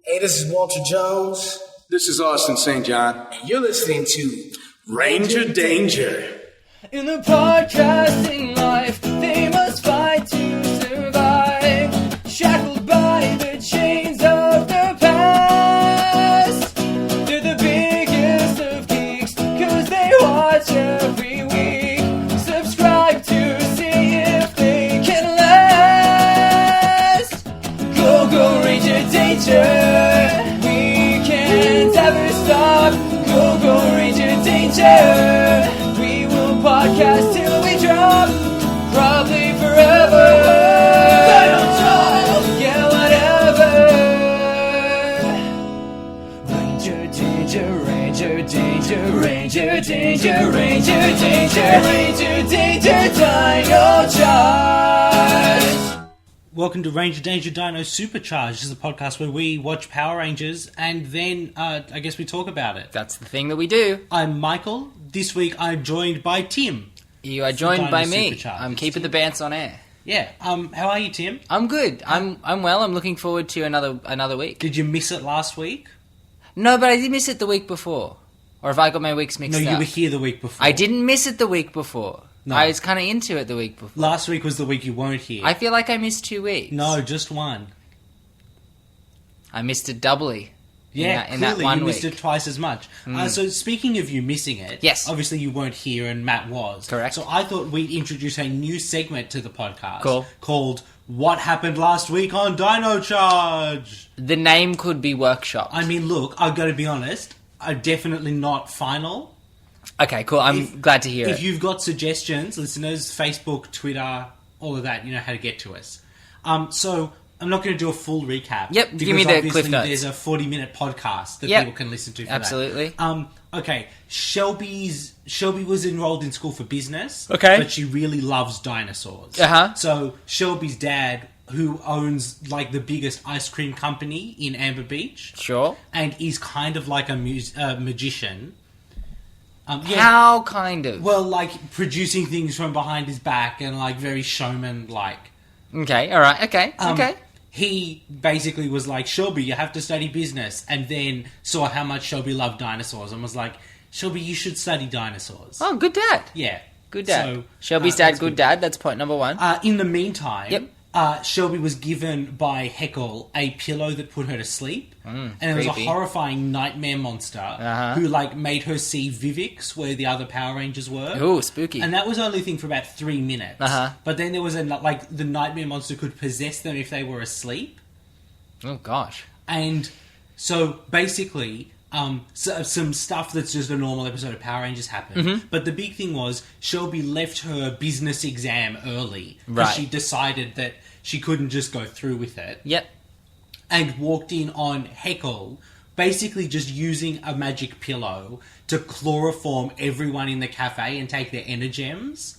Hey, this is Walter Jones. This is Austin St. John. And you're listening to Ranger Danger. In the podcasting life, they must fight to survive. Shackled by the chains of the past. They're the biggest of geeks, cause they watch every week. Subscribe to see if they can last. Go, go, Ranger Danger. We can't ever stop. Go, go, Ranger Danger. We will podcast till we drop. Probably forever. Yeah, whatever. Ranger Danger, Ranger Danger, Ranger Danger, Ranger Danger, Ranger Danger, Dino Charge. Welcome to Ranger Danger Dino Super Charge. This is a podcast where we watch Power Rangers and then, I guess we talk about it. That's the thing that we do. I'm Michael. This week I'm joined by Tim. You are joined by me. Super Charge. I'm keeping the bants on air. Yeah. How are you, Tim? I'm good. I'm well. I'm looking forward to another week. Did you miss it last week? No, but I did miss it the week before. Or have I got my weeks mixed No, up? you were here the week before. I didn't miss it the week before. No. I was kind of into it the week before. Last week was the week you weren't here. I feel like I missed 2 weeks. No, just one. I missed it doubly. Yeah, in clearly that 1 you week. missed it twice as much. So speaking of you missing it, Yes. obviously you weren't here and Matt was. Correct. So I thought we'd introduce a new segment to the podcast Cool. called What Happened Last Week on Dino Charge. The name could be workshop. I mean, look, I've got to be honest, I'm definitely not final. Okay, cool. I'm glad to hear If it. you've got suggestions, listeners, Facebook, Twitter, all of that, you know how to get to us. So I'm not going to do a full recap. Yep, give because me the obviously cliff notes. There's a 40-minute podcast that Yep, people can listen to for absolutely. that. Okay, Shelby was enrolled in school for business. Okay. But she really loves dinosaurs. Uh-huh. So Shelby's dad, who owns like the biggest ice cream company in Amber Beach, Sure. and is kind of like a magician. How kind of? Well, like producing things from behind his back and like very showman-like. Okay, alright, okay, okay. He basically was like, Shelby, you have to study business, and then saw how much Shelby loved dinosaurs and was like, Shelby, you should study dinosaurs. Oh, good dad. Yeah. Good dad. So, Shelby's dad, that's good dad. That's point number one. In the meantime, Yep. Shelby was given by Heckle a pillow that put her to sleep, and it was a creepy. horrifying nightmare monster who like made her see Vivix where the other Power Rangers were. Ooh, spooky. And that was only a thing for about 3 minutes. Uh-huh. But then there was like the nightmare monster could possess them if they were asleep, Oh, gosh. and so basically. Some stuff that's just a normal episode of Power Rangers happened. Mm-hmm. But the big thing was Shelby left her business exam early. Right. She decided that she couldn't just go through with it. Yep. And walked in on Heckle, basically just using a magic pillow to chloroform everyone in the cafe and take their energems.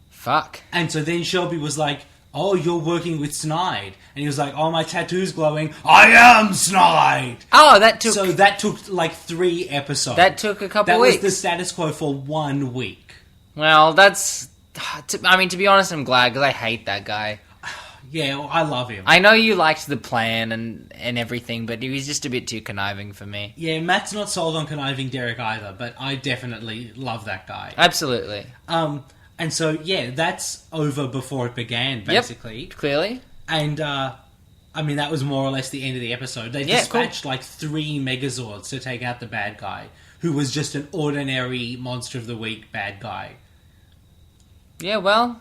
Fuck. And so then Shelby was like, oh, you're working with Snide. And he was like, oh, my tattoo's glowing. I am Snide! Oh, that took... So that took like 3 episodes. That took a couple That weeks. was the status quo for 1 week. Well, that's... I mean, to be honest, I'm glad, because I hate that guy. Yeah, well, I love him. I know you liked the plan and everything, but he was just a bit too conniving for me. Yeah, Matt's not sold on conniving Derek either, but I definitely love that guy. Absolutely. And so, yeah, that's over before it began, basically. Yep, clearly. And, I mean, that was more or less the end of the episode. They dispatched, like, 3 Megazords to take out the bad guy, who was just an ordinary Monster of the Week bad guy. Yeah, well,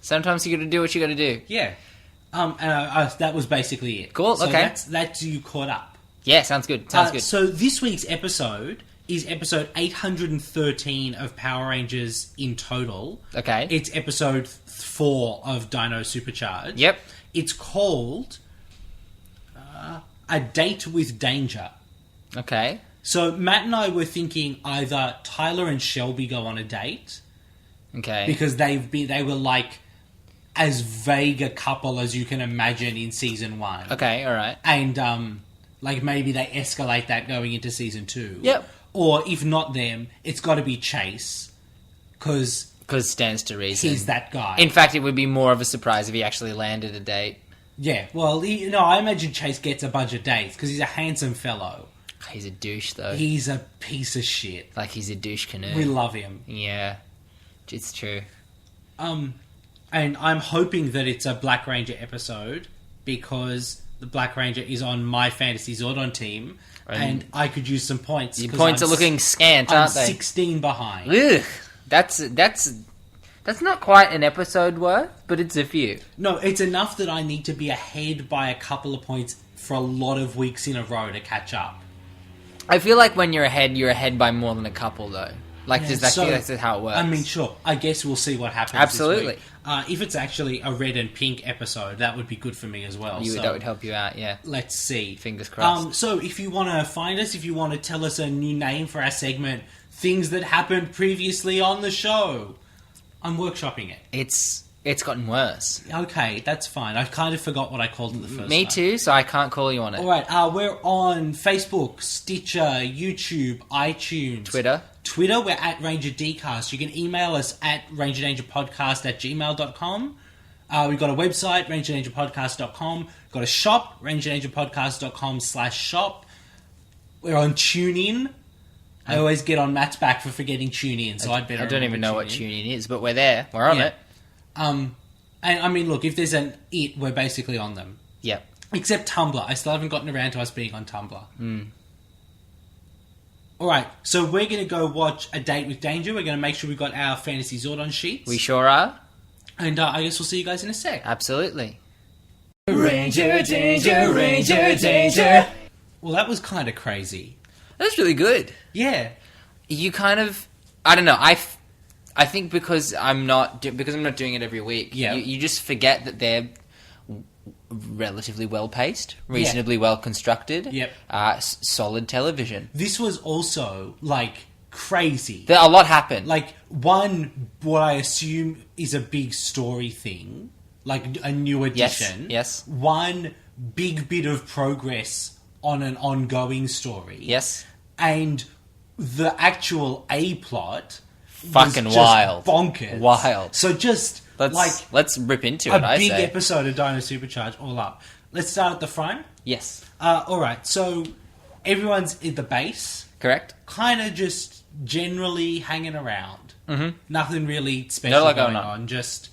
sometimes you gotta do what you gotta do. Yeah. And that was basically it. Cool, so okay. That's you caught up. Yeah, sounds good, sounds good. So this week's episode is episode 813 of Power Rangers in total. Okay. It's episode 4 of Dino Super Charge. Yep. It's called A Date with Danger. Okay. So Matt and I were thinking either Tyler and Shelby go on a date Okay. because they were like as vague a couple as you can imagine in season 1. Okay, alright. And like maybe they escalate that going into season 2. Yep. Or if not them, it's got to be Chase because Because stands to reason. he's that guy. In fact, it would be more of a surprise if he actually landed a date. Yeah, well, I imagine Chase gets a bunch of dates because he's a handsome fellow. He's a douche, though. He's a piece of shit. Like, he's a douche canoe. We love him. Yeah, it's true. And I'm hoping that it's a Black Ranger episode because the Black Ranger is on my Fantasy Zordon team, and I could use some points. Your points are looking scant, aren't they? I'm 16 behind. Ugh, that's not quite an episode worth, but it's a few. No, it's enough that I need to be ahead by a couple of points for a lot of weeks in a row to catch up. I feel like when you're ahead by more than a couple, though. Like, Yeah, I think that's how it works. I mean, sure. I guess we'll see what happens Absolutely. this week. If it's actually a red and pink episode, that would be good for me as well. That would help you out, yeah. Let's see. Fingers crossed. So if you want to find us, if you want to tell us a new name for our segment, things that happened previously on the show, I'm workshopping it. It's gotten worse. Okay, that's fine. I kind of forgot what I called it the first Me time. too, so I can't call you on it. Alright, we're on Facebook, Stitcher, YouTube, iTunes. Twitter, we're at Ranger Dcast. You can email us at rangerdangerpodcast@gmail.com. We've got a website, rangerdangerpodcast.com. We've got a shop, rangerdangerpodcast.com/shop. We're on TuneIn. I always get on Matt's back for forgetting TuneIn, so I'd better I don't even know what TuneIn. TuneIn is, but we're there. We're on it. And I mean, look, if there's an it, we're basically on them. Yep. Except Tumblr. I still haven't gotten around to us being on Tumblr. Alright, so we're going to go watch A Date with Danger. We're going to make sure we've got our Fantasy Zordon sheets. We sure are. And I guess we'll see you guys in a sec. Absolutely. Ranger Danger, Ranger Danger. Well, that was kind of crazy. That's really good. Yeah. You kind of... I don't know. I think because I'm not doing it every week, Yeah. you just forget that they're relatively well-paced, reasonably well-constructed, Yep. solid television. This was also, like, crazy. A lot happened. Like, one, what I assume is a big story thing, like a new edition. Yes. One big bit of progress on an ongoing story. Yes. And the actual A-plot Fucking was just wild. bonkers. Wild. So just, Let's rip into it, a big say. episode of Dino Super Charge all up. Let's start at the front. Yes. Alright, so everyone's at the base. Correct? Kind of just generally hanging around. Mm-hmm. Nothing really special Not a lot going going on. Just,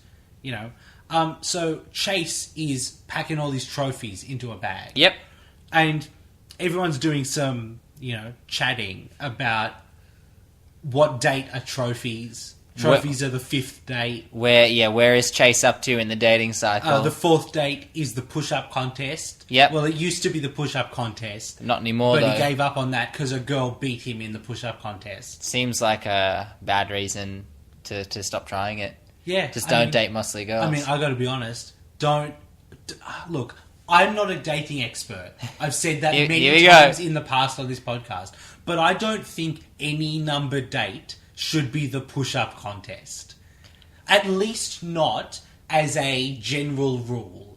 so Chase is packing all these trophies into a bag. Yep. And everyone's doing some, chatting about what date are trophies. Trophies are the 5th date. Where is Chase up to in the dating cycle? The 4th date is the push-up contest. Yep. Well, it used to be the push-up contest. Not anymore, But though. he gave up on that because a girl beat him in the push-up contest. Seems like a bad reason to stop trying it. Yeah. Just don't date muscly girls. I mean, I gotta be honest. Look, I'm not a dating expert. I've said that Here many we times go. in the past on this podcast. But I don't think any numbered date should be the push-up contest. At least not as a general rule.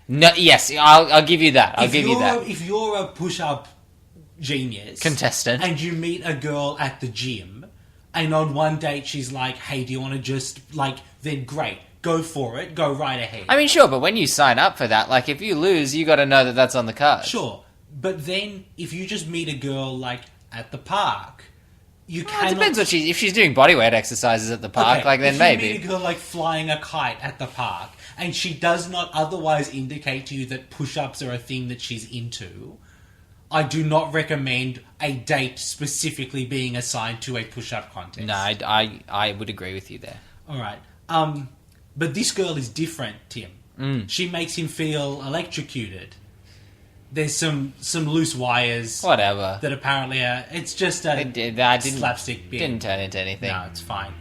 No, yes, I'll give you that. I'll give you that. If you're a push-up genius... Contestant. And you meet a girl at the gym, and on one date she's like, hey, do you want to just, then great, go for it, go right ahead. I mean, sure, but when you sign up for that, if you lose, you got to know that that's on the card. Sure, but then if you just meet a girl, at the park... It depends if she's doing bodyweight exercises at the park, then maybe. If you meet a girl flying a kite at the park, and she does not otherwise indicate to you that push-ups are a thing that she's into, I do not recommend a date specifically being assigned to a push-up contest. No, I would agree with you there. All right. But this girl is different, Tim. She makes him feel electrocuted. There's some loose wires. Whatever. That apparently are... It's just a slapstick bit. Didn't turn into anything. No, it's fine.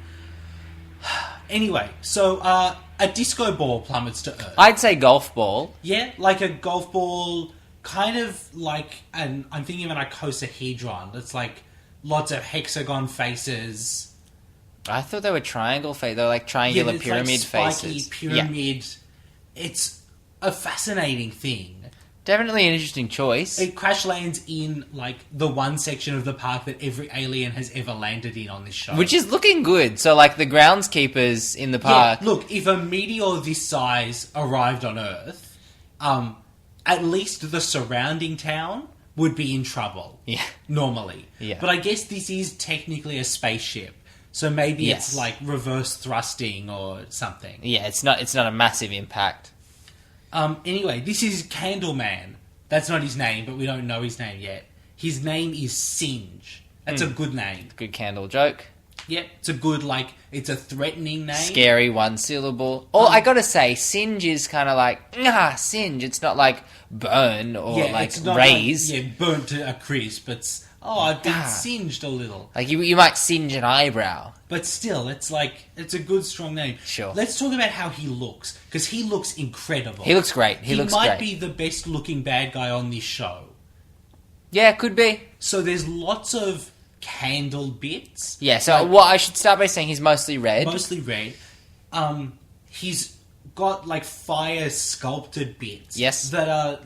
Anyway, so a disco ball plummets to Earth. I'd say golf ball. Yeah, like a golf ball, kind of like... I'm thinking of an icosahedron. It's lots of hexagon faces. I thought they were triangle faces. They were triangular pyramid spiky faces. pyramid. Yeah. It's a fascinating thing. Definitely an interesting choice. It crash lands in, the one section of the park that every alien has ever landed in on this show. Which is looking good. So, the groundskeepers in the park... Yeah, look, if a meteor this size arrived on Earth, at least the surrounding town would be in trouble. Yeah. Normally. Yeah. But I guess this is technically a spaceship. So maybe Yes. it's like reverse thrusting or something. Yeah, it's not a massive impact. Anyway, this is Candleman. That's not his name, but we don't know his name yet. His name is Singe. That's a good name. Good candle joke. Yep, it's a good, it's a threatening name. Scary one syllable. Oh, I gotta say, singe is kind of like, singe. It's not like burn or it's not raise. burnt to a crisp. It's, I've been singed a little. Like you might singe an eyebrow. But still, it's a good, strong name. Sure. Let's talk about how he looks, because he looks incredible. He looks great. He looks might great. be the best looking bad guy on this show. Yeah, could be. So there's lots of candle bits. Yeah, so I should start by saying he's mostly red. Mostly red. He's got fire sculpted bits. Yes. That are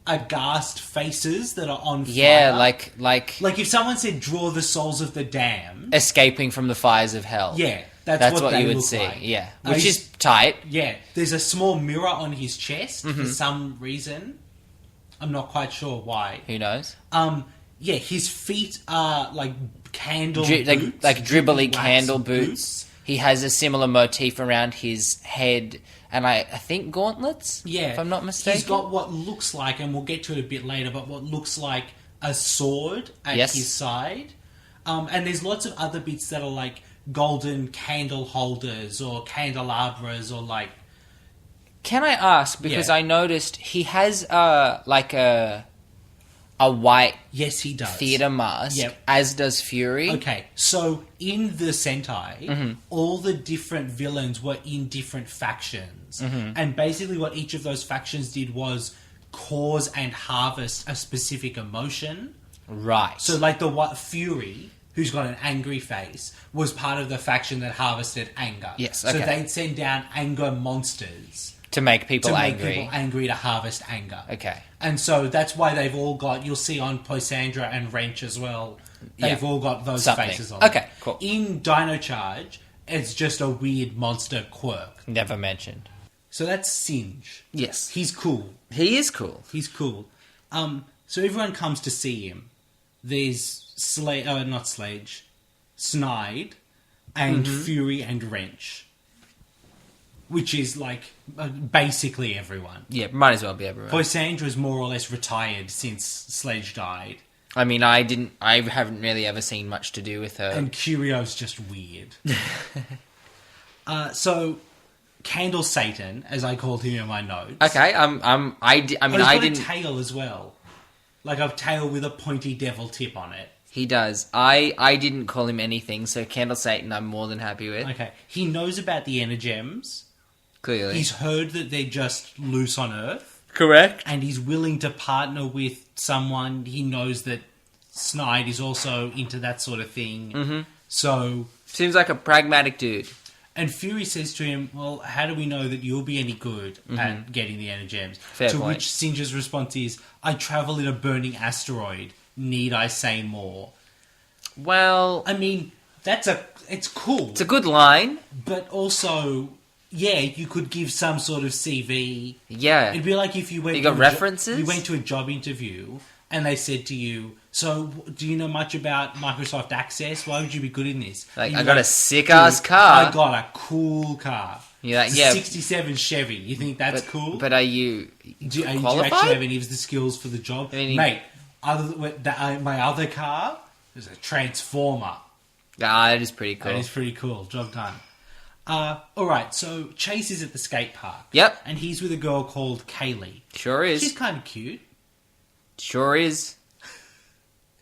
aghast faces that are on fire. Yeah, like Like if someone said draw the souls of the damned. escaping from the fires of hell. Yeah. That's what they you would look see. like. Yeah, which is tight. Yeah. There's a small mirror on his chest Mm-hmm. for some reason. I'm not quite sure why. Who knows? Yeah, his feet are candle boots. Like dribbly wax candle boots. He has a similar motif around his head, and I think gauntlets. Yeah, if I'm not mistaken. He's got what looks like, and we'll get to it a bit later, but what looks like a sword at Yes. his side. And there's lots of other bits that are golden candle holders or candelabras or Can I ask, because Yeah. I noticed he has a white yes, he does. theatre mask, Yep. as does Fury. Okay, so in the Sentai, Mm-hmm. all the different villains were in different factions. Mm-hmm. And basically what each of those factions did was cause and harvest a specific emotion. Right. So Fury, who's got an angry face, was part of the faction that harvested anger. Yes, So okay. they'd send down anger monsters to make people to angry. make people angry to harvest anger. Okay. And so that's why they've all got, you'll see on Poisandra and Wrench as well, they've Yeah. all got those Something. faces on. Okay, cool. In Dino Charge, it's just a weird monster quirk. Never mentioned. So that's Singe. Yes. He's cool. He is cool. He's cool. So everyone comes to see him. There's not Slage, Snide, and Mm-hmm. Fury and Wrench. Which is basically everyone. Yeah, might as well be everywhere. Poisandra's more or less retired since Sledge died. I mean, I haven't really ever seen much to do with her. And Curio's just weird. So, Candle Satan, as I called him in my notes. Okay, I Oh, he's got I a didn't. tail as well. Like a tail with a pointy devil tip on it. He does. I didn't call him anything, so Candle Satan I'm more than happy with. Okay. He knows about the Energems. Clearly. He's heard that they're just loose on Earth. correct. And he's willing to partner with someone. He knows that Snide is also into that sort of thing. Mm-hmm. So... Seems like a pragmatic dude. And Fury says to him, well, how do we know that you'll be any good at getting the Energems? Fair to point. which Singe's response is, I travel in a burning asteroid. Need I say more? Well, I mean, it's cool. it's a good line. But also, yeah, you could give some sort of CV. Yeah. It'd be like if you went You got to references? You went to a job interview and they said to you, so do you know much about Microsoft Access? Why would you be good in this? Like, And I you're got a sick-ass "Dude, car." I got a cool car. You're like, It's a yeah. 67 Chevy. You think that's cool? But are you do you qualified? actually have any of the skills for the job? I mean, Mate, my other car is a Transformer. that is pretty cool. That is pretty cool. Job done. Alright, so Chase is at the skate park. Yep. And he's with a girl called Kaylee. Sure is. She's kind of cute. Sure is.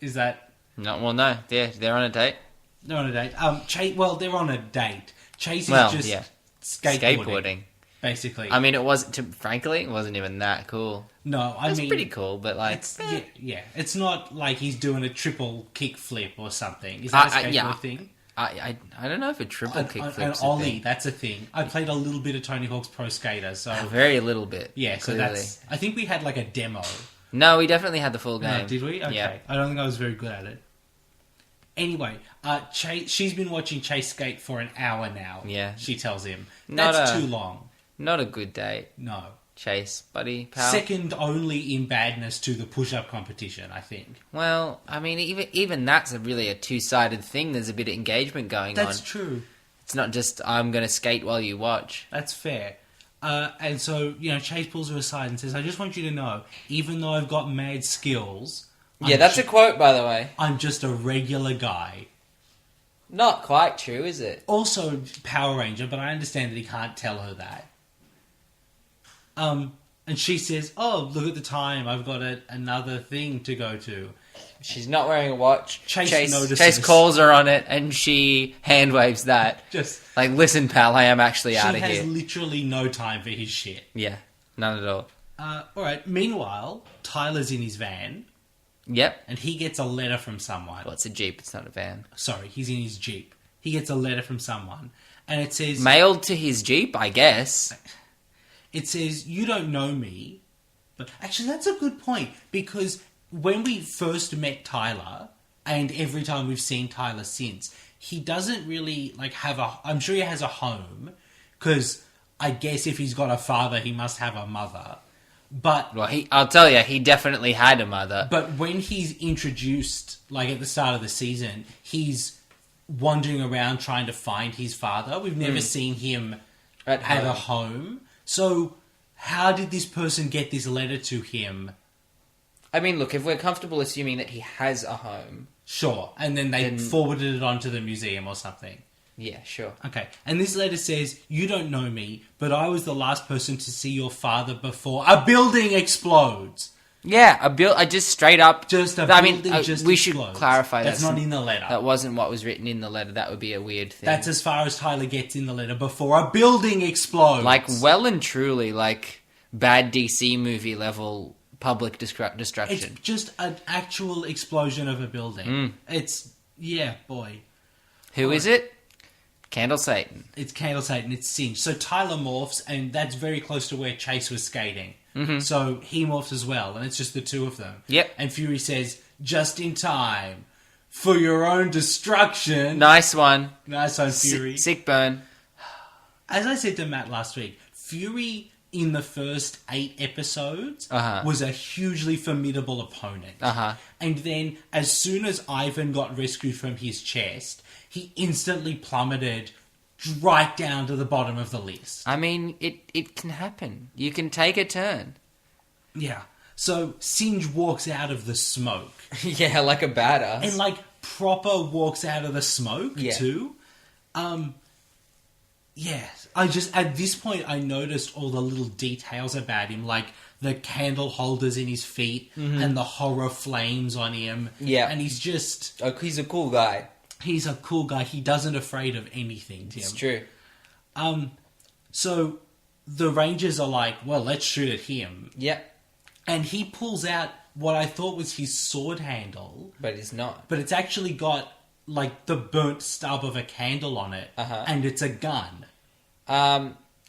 Is that... No, well, no. They're on a date. They're on a date. They're on a date. Chase is Well, just yeah. skateboarding, basically. I mean, frankly, it wasn't even that cool. No, I It's mean... pretty cool, but like... It's, yeah. It's not like he's doing a triple kick flip or something. Is that a skateboard yeah. thing? I don't know if a triple kickflip's An a ollie, thing. that's a thing. I played a little bit of Tony Hawk's Pro Skater, so... Very little bit. Yeah, so clearly. that's... I think we had like a demo. No, we definitely had the full No, game. did we? Okay. Yeah. I don't think I was very good at it. Anyway, she's been watching Chase skate for an hour now. Yeah. She tells him. Not That's a- too long. Not a good date. No. Chase, buddy, pal. Second only in badness to the push-up competition, I think. Well, I mean, even that's really a two-sided thing. There's a bit of engagement going on. That's true. It's not just, I'm going to skate while you watch. That's fair. And so, Chase pulls her aside and says, I just want you to know, even though I've got mad skills... Yeah, that's a quote, by the way. I'm just a regular guy. Not quite true, is it? Also Power Ranger, but I understand that he can't tell her that. And she says, oh, look at the time, I've got another thing to go to. She's not wearing a watch. Chase notices. Chase calls her on it, and she hand waves that. Just like, listen, pal, I am actually out of here. She has literally no time for his shit. Yeah, none at all. Alright, meanwhile, Tyler's in his van. Yep. And he gets a letter from someone. Well, it's a Jeep, it's not a van. Sorry, he's in his Jeep. He gets a letter from someone. And it says... Mailed to his Jeep, I guess. It says, you don't know me. But actually, that's a good point. Because when we first met Tyler, and every time we've seen Tyler since, he doesn't really, have a... I'm sure he has a home. Because I guess if he's got a father, he must have a mother. But... Well, I'll tell you, he definitely had a mother. But when he's introduced, at the start of the season, he's wandering around trying to find his father. We've never seen him at a home. So, how did this person get this letter to him? I mean, look, if we're comfortable assuming that he has a home... Sure, and then they forwarded it on to the museum or something. Yeah, sure. Okay, and this letter says, you don't know me, but I was the last person to see your father before a building explodes. Yeah, I just straight up... we should clarify that's not in the letter. That wasn't what was written in the letter. That would be a weird thing. That's as far as Tyler gets in the letter before a building explodes. Well and truly, bad DC movie level public destruction. It's just an actual explosion of a building. It's... Yeah, boy. Who is it? Candle Satan. It's Candle Satan. It's Singe. So Tyler morphs, and that's very close to where Chase was skating. Mm-hmm. So he morphs as well, and it's just the two of them. Yep. And Fury says, just in time. For your own destruction. Nice one. Nice one, Fury. Sick burn. As I said to Matt last week, Fury in the first 8 episodes was a hugely formidable opponent. And then, as soon as Ivan got rescued from his chest, he instantly plummeted right down to the bottom of the list. I mean, it can happen. You can take a turn. Yeah. So, Singe walks out of the smoke. Yeah, like a badass. And, proper walks out of the smoke, too. Yeah. At this point, I noticed all the little details about him, like the candle holders in his feet and the horror flames on him. Yeah. And he's just... he's a cool guy. He's a cool guy. He doesn't afraid of anything, Tim. It's true. So the Rangers are like, well, let's shoot at him. Yep. And he pulls out what I thought was his sword handle. But it's not. But it's actually got, the burnt stub of a candle on it. And it's a gun.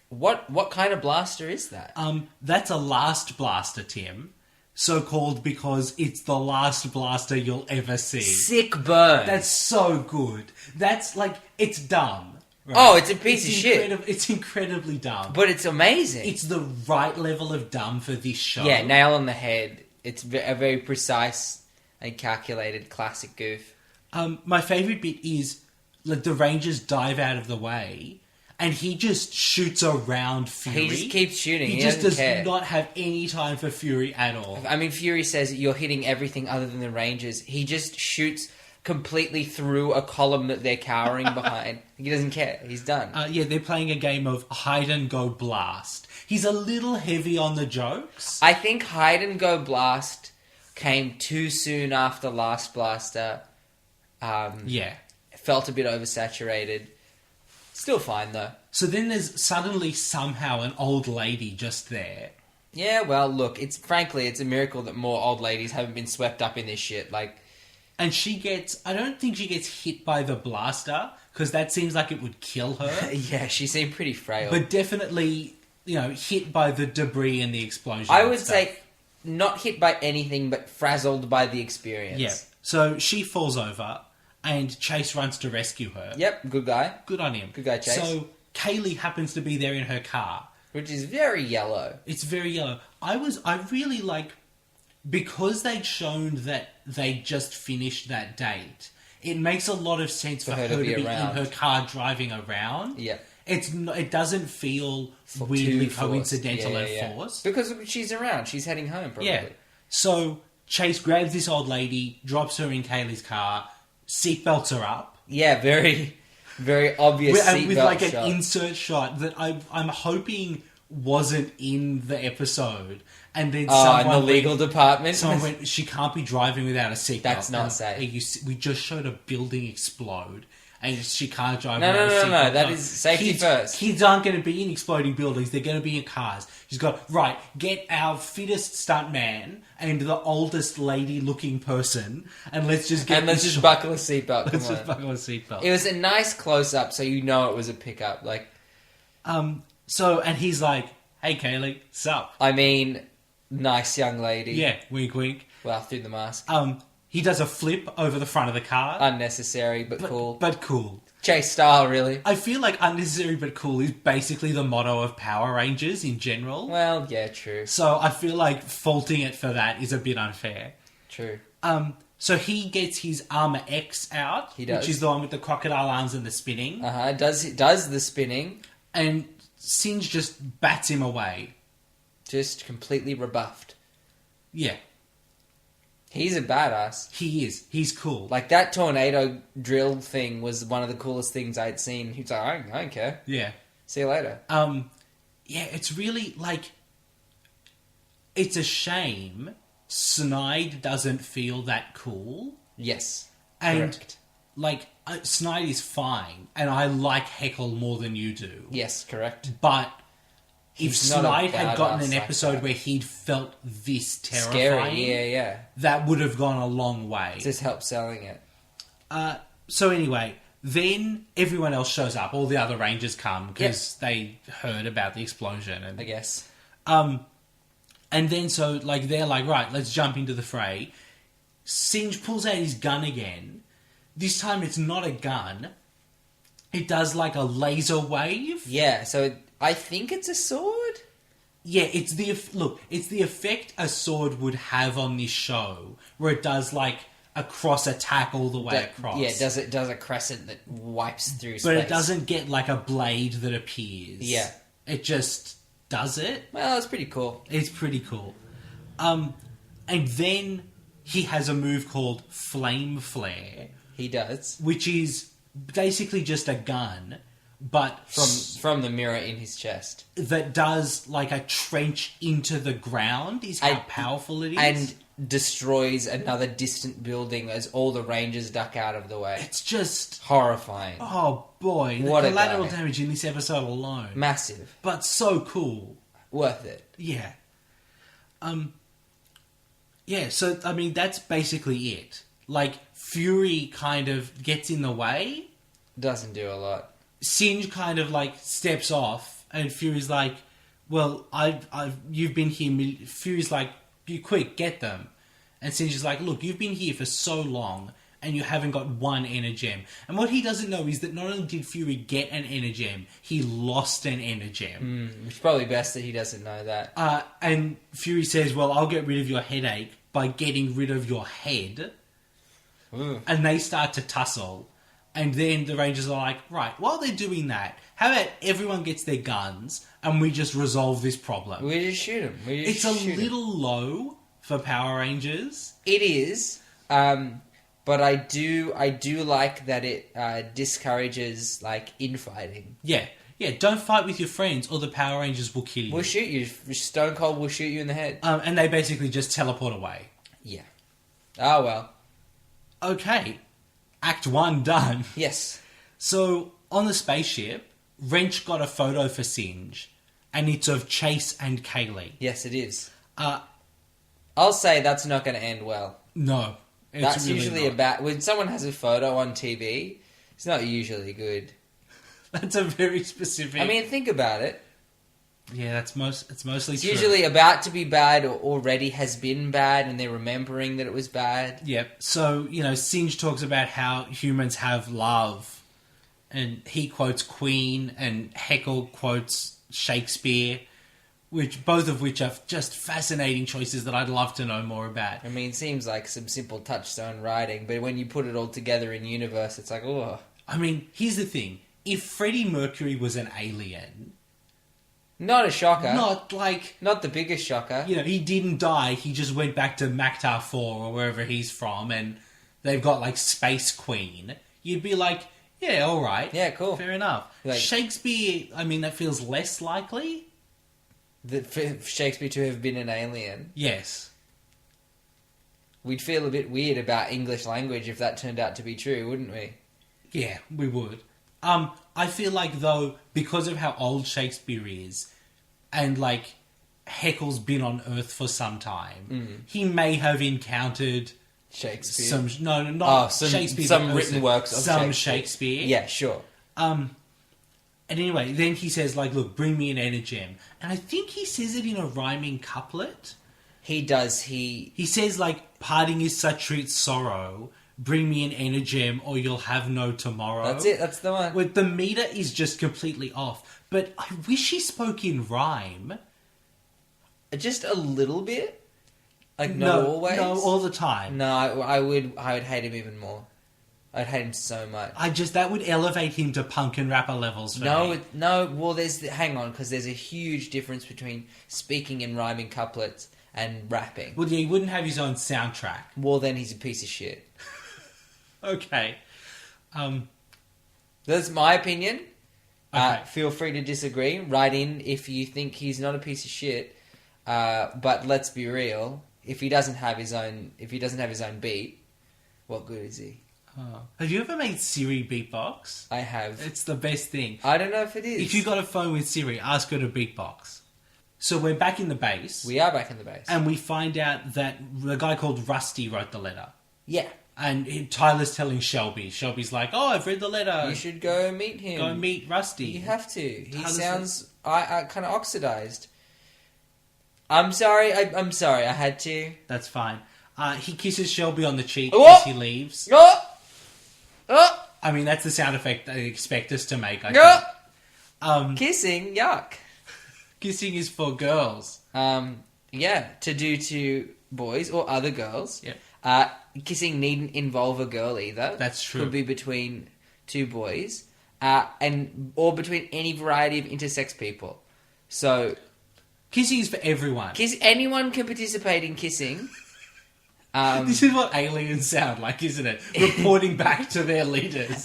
What kind of blaster is that? That's a last blaster, Tim. So called because it's the last blaster you'll ever see. Sick burn. That's so good. That's it's dumb. Right? Oh, it's a piece of shit. It's incredibly dumb. But it's amazing. It's the right level of dumb for this show. Yeah, nail on the head. It's a very precise and calculated classic goof. My favourite bit is the Rangers dive out of the way and he just shoots around Fury. He just keeps shooting. He just does not have any time for Fury at all. I mean, Fury says you're hitting everything other than the Rangers. He just shoots completely through a column that they're cowering behind. He doesn't care. He's done. Yeah, they're playing a game of hide and go blast. He's a little heavy on the jokes. I think hide and go blast came too soon after Last Blaster. Yeah. Felt a bit oversaturated. Still fine, though. So then there's suddenly somehow an old lady just there. Yeah, well, look, it's a miracle that more old ladies haven't been swept up in this shit. And I don't think she gets hit by the blaster, because that seems like it would kill her. Yeah, she seemed pretty frail. But definitely, hit by the debris and the explosion. I would say not hit by anything, but frazzled by the experience. Yeah. So she falls over, and Chase runs to rescue her. Yep, good guy. Good on him. Good guy, Chase. So Kaylee happens to be there in her car. which is very yellow. It's very yellow. I really like, because they'd shown that they just finished that date, it makes a lot of sense for her to be around. in her car driving around. Yeah. It doesn't feel weirdly Too forced. coincidental and forced. Because she's around. She's heading home, probably. Yeah. So Chase grabs this old lady, drops her in Kaylee's car, seatbelts her up. Yeah, very, very obvious With like seatbelt shot. an insert shot that I'm hoping wasn't in the episode. And then in someone the legal department. Someone went, she can't be driving without a seatbelt. That's not And, safe. We just showed a building explode, and she can't drive No, without a seatbelt. no. That is safety first. Kids aren't going to be in exploding buildings. They're going to be in cars. She's got, right, get our fittest stuntman and the oldest lady-looking person, and let's just get let's this just shot. buckle a seatbelt. Come Let's on. just buckle a seatbelt. It was a nice close-up, so you know it was a pickup. Like, So, and he's like, hey, Kaylee, sup? I mean, nice young lady. Yeah, wink, wink. Well, through the mask. He does a flip over the front of the car. Unnecessary, but cool. But cool. Chase style, really. I feel like unnecessary but cool is basically the motto of Power Rangers in general. Well, yeah, true. So I feel like faulting it for that is a bit unfair. True. So he gets his Armor X out, He does. which is the one with the crocodile arms and the spinning, Does the spinning. and Singe just bats him away. Just completely rebuffed. Yeah, He's a badass. he is. He's cool. Like, that tornado drill thing was one of the coolest things I'd seen. He was like, I don't care. Yeah. See you later. Yeah, it's really, like, it's a shame Snide doesn't feel that cool. Yes. And, Correct. like, Snide is fine, and I like Heckle more than you do. Yes, correct. But if He's not a Snide had gotten badass an like episode that. where he'd felt this terrifying, Scary, yeah. that would have gone a long way. Just help selling it. So anyway, then everyone else shows up. All the other Rangers come because they heard about the explosion. And I guess. And then so, like, they're like, right, let's jump into the fray. Singe pulls out his gun again. This time it's not a gun. It does, like, a laser wave. Yeah, so I think it's a sword? Yeah, it's the effect a sword would have on this show, where it does, like, a cross attack all the way across. Yeah, it does a crescent that wipes through space. But it doesn't get, like, a blade that appears. Yeah. It just does it. Well, it's pretty cool. It's pretty cool. And then he has a move called Flame Flare, He does. which is basically just a gun, but From the mirror in his chest. that does, like, a trench into the ground is how powerful it is. And destroys another distant building as all the Rangers duck out of the way. it's just, Horrifying. oh boy, What the a collateral guy. damage in this episode alone. Massive. But so cool. Worth it. Yeah. Yeah, so, I mean, that's basically it. Like, Fury kind of gets in the way. Doesn't do a lot. Singe kind of, like, steps off, and Fury's like, well, you've been here. Fury's like, you quick, get them. And Singe is like, look, you've been here for so long, and you haven't got one Energem. And what he doesn't know is that not only did Fury get an Energem, he lost an Energem. It's probably best that he doesn't know that. And Fury says, well, I'll get rid of your headache by getting rid of your head. And they start to tussle. And then the Rangers are like, right, while they're doing that, how about everyone gets their guns and we just resolve this problem? We just shoot him. It's a little low for Power Rangers. It is, but I do like that it discourages, like, infighting. Yeah, don't fight with your friends or the Power Rangers will kill you. We'll shoot you. Stone Cold will shoot you in the head. And they basically just teleport away. Yeah. Oh, well. Okay, Act 1 done. Yes. So, on the spaceship, Wrench got a photo for Singe, and it's of Chase and Kaylee. Yes, it is. Uh, I'll say that's not going to end well. No. It's That's really usually not. a bad... When someone has a photo on TV, it's not usually good. That's a very specific... I mean, think about it. Yeah, it's mostly It's true. usually about to be bad or already has been bad and they're remembering that it was bad. Yep. So, Singe talks about how humans have love, and he quotes Queen, and Heckle quotes Shakespeare, both of which are just fascinating choices that I'd love to know more about. I mean, it seems like some simple touchstone writing, but when you put it all together in universe, it's like, oh. I mean, here's the thing. If Freddie Mercury was an alien... Not a shocker. Not like... Not the biggest shocker. You know, he didn't die. He just went back to Mactar 4 or wherever he's from, and they've got, like, Space Queen. You'd be like, yeah, all right. Yeah, cool. Fair enough. Like, Shakespeare, I mean, that feels less likely. For Shakespeare to have been an alien. Yes. We'd feel a bit weird about English language if that turned out to be true, wouldn't we? Yeah, we would. I feel like, though, because of how old Shakespeare is, and, like, Heckle's been on Earth for some time, he may have encountered... Shakespeare? Not Shakespeare. Some written works of some Shakespeare. Shakespeare. Yeah, sure. And anyway, then he says, like, look, bring me an energem. And I think he says it in a rhyming couplet. He does, He says, like, parting is such sweet sorrow... Bring me an energem or you'll have no tomorrow. That's it, that's the one. With the meter is just completely off. But I wish he spoke in rhyme. Just a little bit? Like, not always? No, all the time. No, I would hate him even more. I'd hate him so much. That would elevate him to punk and rapper levels for me. Well, hang on, because there's a huge difference between speaking and rhyming couplets and rapping. Well, yeah, he wouldn't have his own soundtrack. Well, then he's a piece of shit. Okay. That's my opinion. Okay. Feel free to disagree. Write in if you think he's not a piece of shit. But let's be real. If he doesn't have his own beat, what good is he? Oh. Have you ever made Siri beatbox? I have. It's the best thing. I don't know if it is. If you got a phone with Siri, ask her to beatbox. So we're back in the base. We are back in the base. And we find out that the guy called Rusty wrote the letter. Yeah. And Tyler's telling Shelby. Shelby's like, oh, I've read the letter. You should go meet him. Go meet Rusty. You have to. He Tyler's sounds kind of oxidized. I'm sorry. I'm sorry. I had to. That's fine. He kisses Shelby on the cheek Oh! as he leaves. Oh! Oh! I mean, that's the sound effect they expect us to make, I Oh! think. Kissing, yuck. Kissing is for girls. Yeah, to do to boys or other girls. Yeah. Kissing needn't involve a girl either. That's true. Could be between two boys, or between any variety of intersex people. So, Kissing is for everyone. Anyone can participate in kissing. This is what aliens sound like, isn't it? Reporting back to their leaders.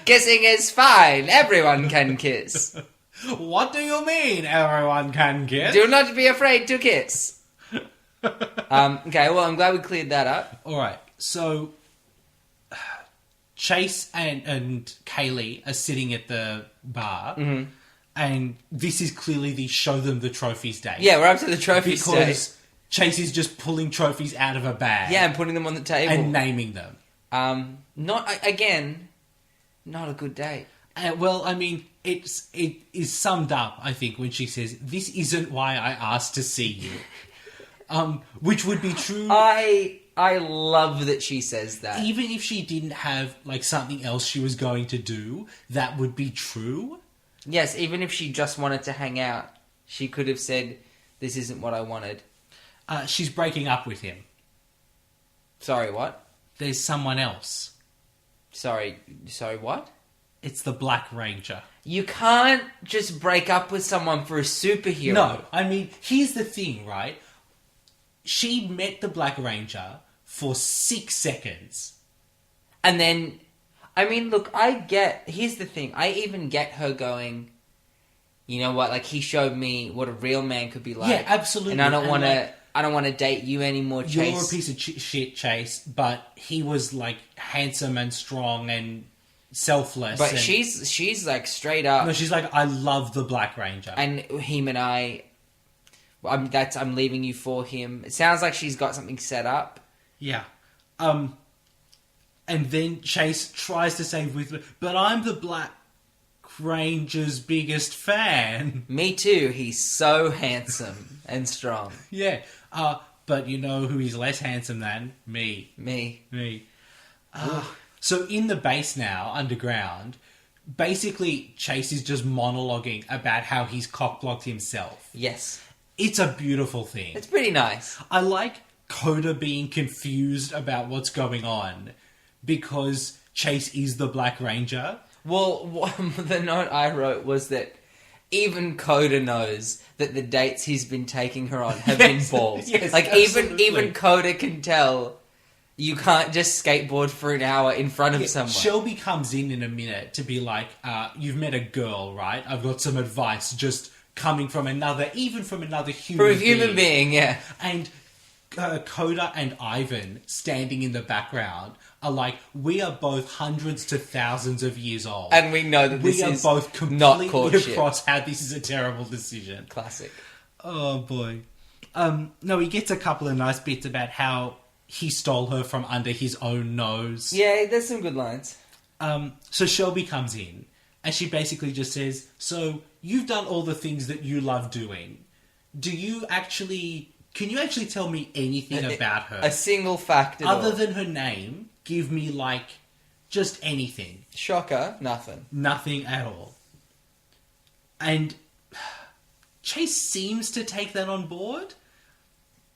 Kissing is fine. Everyone can kiss. What do you mean everyone can kiss? Do not be afraid to kiss. Okay, well, I'm glad we cleared that up. Alright, so Chase and Kaylee are sitting at the bar, and this is clearly the show them the trophies day. Yeah, we're up to the trophy stage. Because Chase is just pulling trophies out of a bag. Yeah, and putting them on the table. And naming them. Not a good date. Well, I mean, it is summed up, I think, when she says, "This isn't why I asked to see you." Which would be true. I love that she says that. Even if she didn't have, like, something else she was going to do, that would be true. Yes, even if she just wanted to hang out, she could have said, "This isn't what I wanted." She's breaking up with him. Sorry, what? There's someone else. Sorry, what? It's the Black Ranger. You can't just break up with someone for a superhero. No, I mean, here's the thing, right? She met the Black Ranger for 6 seconds. And then, I mean, look, here's the thing. I even get her going, you know what, like, he showed me what a real man could be like. Yeah, absolutely. And I don't want to date you anymore, Chase. You're a piece of shit, Chase, but he was, like, handsome and strong and selfless. But she's like, straight up. No, she's like, I love the Black Ranger. And him and I'm leaving you for him. It sounds like she's got something set up. Yeah. And then Chase tries to say but I'm the Black Ranger's biggest fan. Me too. He's so handsome and strong. Yeah. But you know who he's less handsome than? Me. Me. So in the base now, underground, basically Chase is just monologuing about how he's cock-blocked himself. Yes. It's a beautiful thing. It's pretty nice. I like Coda being confused about what's going on because Chase is the Black Ranger. Well, the note I wrote was that even Coda knows that the dates he's been taking her on have been balls. Yes, like absolutely. even Coda can tell you can't just skateboard for an hour in front of someone. Shelby comes in a minute to be like, you've met a girl, right? I've got some advice just coming from another human For a human being, yeah. And Coda and Ivan standing in the background are like, we are both hundreds to thousands of years old. And we know that this we are is both not completely courtship. across how this is a terrible decision. Classic. Oh, boy. No, he gets a couple of nice bits about how he stole her from under his own nose. Yeah, there's some good lines. So Shelby comes in, and she basically just says, so you've done all the things that you love doing. Can you actually tell me anything about her? A single fact at Other all. than her name, give me, like, just anything. Shocker, nothing. Nothing at all. And Chase seems to take that on board.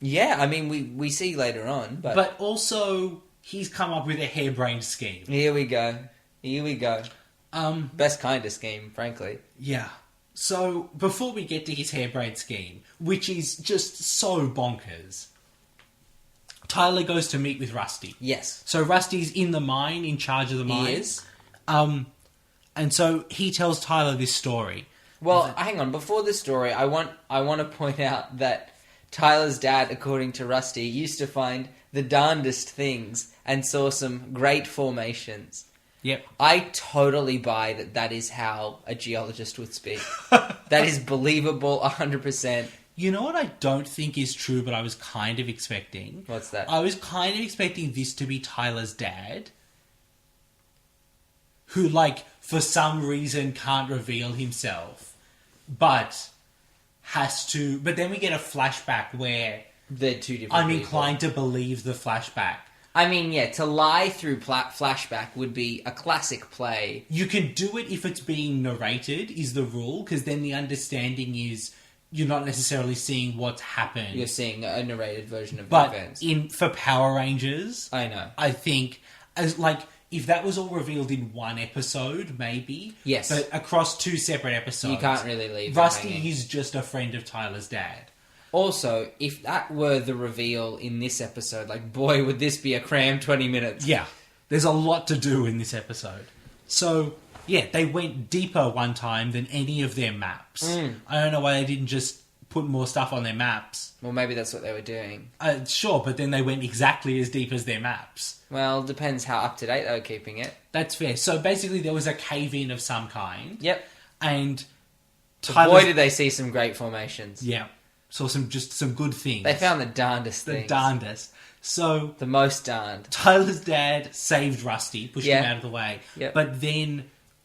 Yeah, I mean, we see later on, But also, he's come up with a harebrained scheme. Here we go. Um, Best kind of scheme, frankly. Yeah. So, before we get to his harebrained scheme, which is just so bonkers, Tyler goes to meet with Rusty. Yes. So, Rusty's in the mine, in charge of the mine. He is. And so, he tells Tyler this story. Well, hang on. Before the story, I want to point out that Tyler's dad, according to Rusty, used to find the darndest things and saw some great formations. Yep. I totally buy that is how a geologist would speak. That is believable 100%. You know what I don't think is true, but I was kind of expecting? What's that? I was kind of expecting this to be Tyler's dad, who, like, for some reason can't reveal himself, but has to... But then we get a flashback where They're two different I'm people. inclined to believe the flashback. I mean, yeah, to lie through flashback would be a classic play. You can do it if it's being narrated, is the rule, because then the understanding is you're not necessarily seeing what's happened. You're seeing a narrated version of the But events. for Power Rangers, I know. I think, as like, if that was all revealed in one episode, maybe. Yes. But across two separate episodes. You can't really leave them Rusty hanging. is just a friend of Tyler's dad. Also, if that were the reveal in this episode, like, boy, would this be a crammed 20 minutes. Yeah. There's a lot to do in this episode. So, yeah, they went deeper one time than any of their maps. I don't know why they didn't just put more stuff on their maps. Well, maybe that's what they were doing. Sure, but then they went exactly as deep as their maps. Well, depends how up-to-date they were keeping it. That's fair. So basically there was a cave-in of some kind. Yep. And Boy, did they see some great formations. Yeah. Saw some good things. They found the darndest the things. darndest. So The most darned. Tyler's dad saved Rusty, pushed him Yeah. out of the way. Yep. But then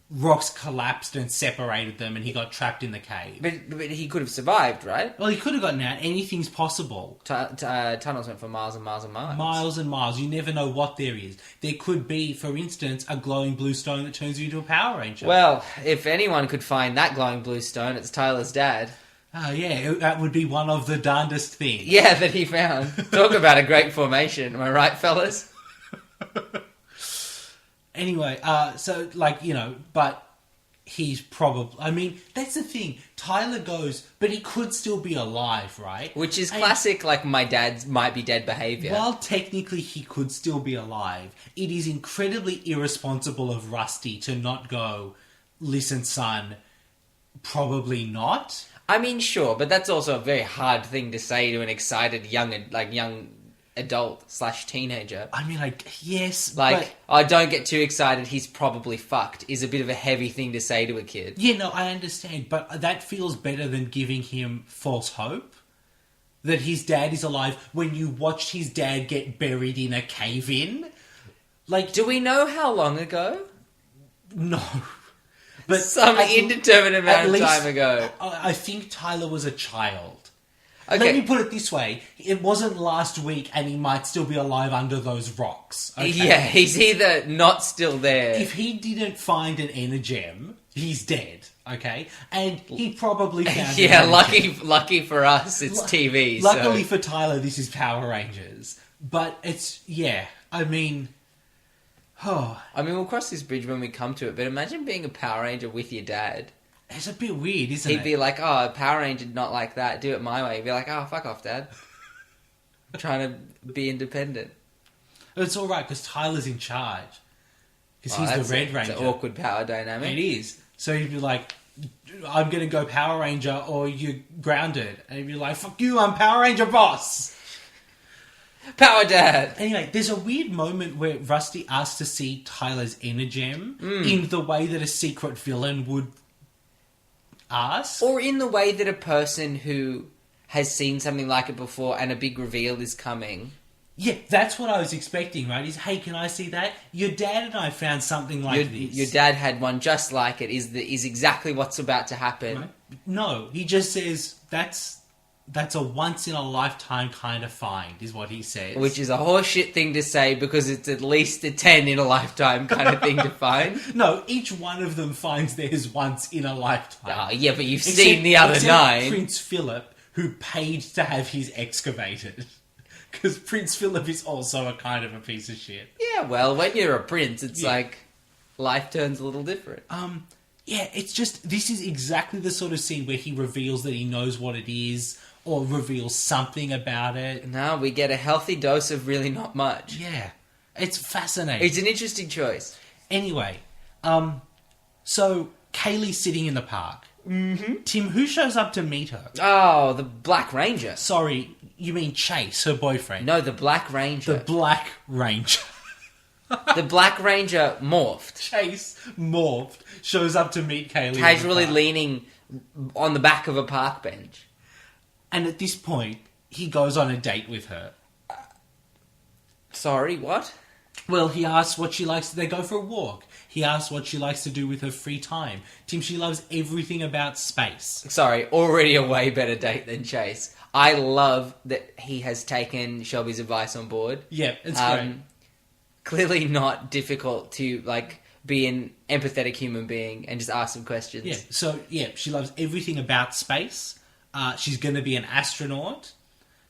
rocks collapsed and separated them and he got trapped in the cave. But he could have survived, right? Well, he could have gotten out. Anything's possible. Tunnels went for miles and miles and miles. Miles and miles. You never know what there is. There could be, for instance, a glowing blue stone that turns you into a Power Ranger. Well, if anyone could find that glowing blue stone, it's Tyler's dad. Oh, yeah. That would be one of the darndest things. Yeah, that he found. Talk about a great formation. Am I right, fellas? Anyway, so, like, you know, but he's probably... I mean, that's the thing. Tyler goes, but he could still be alive, right? Which is And classic, like, my dad's might be dead behaviour. While technically he could still be alive, it is incredibly irresponsible of Rusty to not go, listen, son, probably not. I mean, sure, but that's also a very hard thing to say to an excited young adult / teenager. I mean, yes, Like, but... oh, don't get too excited, he's probably fucked, is a bit of a heavy thing to say to a kid. Yeah, no, I understand, but that feels better than giving him false hope. That his dad is alive when you watched his dad get buried in a cave-in. Like, Do we know how long ago? no. But Some at- indeterminate at amount of least time ago. I think Tyler was a child. Okay. Let me put it this way. It wasn't last week and he might still be alive under those rocks. Okay? Yeah, he's either not still there. If he didn't find an energem, he's dead. Okay? And he probably found Yeah, an energem. lucky for us, it's TV. Luckily so. for Tyler, this is Power Rangers. But it's, yeah, I mean... Oh, I mean, we'll cross this bridge when we come to it, but imagine being a Power Ranger with your dad. it's a bit weird, isn't He'd it? be like, oh, Power Ranger not like that, do it my way. He'd be like, oh, fuck off, Dad. I'm trying to be independent. It's alright, because Tyler's in charge. Because Oh, he's that's the Red It's Ranger. an awkward power dynamic. It is. So he'd be like, I'm going to go Power Ranger or you're grounded. And he'd be like, fuck you, I'm Power Ranger boss. Power Dad! Anyway, there's a weird moment where Rusty asks to see Tyler's energem in the way that a secret villain would ask. Or in the way that a person who has seen something like it before and a big reveal is coming. Yeah, that's what I was expecting, right? Is, hey, can I see that? Your dad and I found something like this. Your dad had one just like it, is exactly what's about to happen. Right? No, he just says, that's a once-in-a-lifetime kind of find, is what he says. Which is a horseshit thing to say because it's at least a 10 in a lifetime kind of thing to find. No, each one of them finds theirs once in a lifetime. Oh, yeah, but you've seen the other except 9. Prince Philip, who paid to have his excavated. Because Prince Philip is also a kind of a piece of shit. Yeah, well, when you're a prince, it's like life turns a little different. Yeah, it's just, this is exactly the sort of scene where he reveals that he knows what it is, or reveals something about it. No, we get a healthy dose of really not much. Yeah, it's fascinating. It's an interesting choice. Anyway, so Kaylee's sitting in the park. Mm-hmm. Tim, who shows up to meet her? Oh, the Black Ranger. Sorry, you mean Chase, her boyfriend? No, the Black Ranger. The Black Ranger. The Black Ranger morphed. Chase, morphed, shows up to meet Kaylee. Casually in the park. leaning on the back of a park bench. And at this point, he goes on a date with her. Sorry, what? Well, he asks what she likes. They go for a walk. He asks what she likes to do with her free time. Tim, she loves everything about space. Sorry, already a way better date than Chase. I love that he has taken Shelby's advice on board. Yeah, it's great. Clearly not difficult to, like, be an empathetic human being and just ask some questions. Yeah, so, yeah, she loves everything about space. She's going to be an astronaut.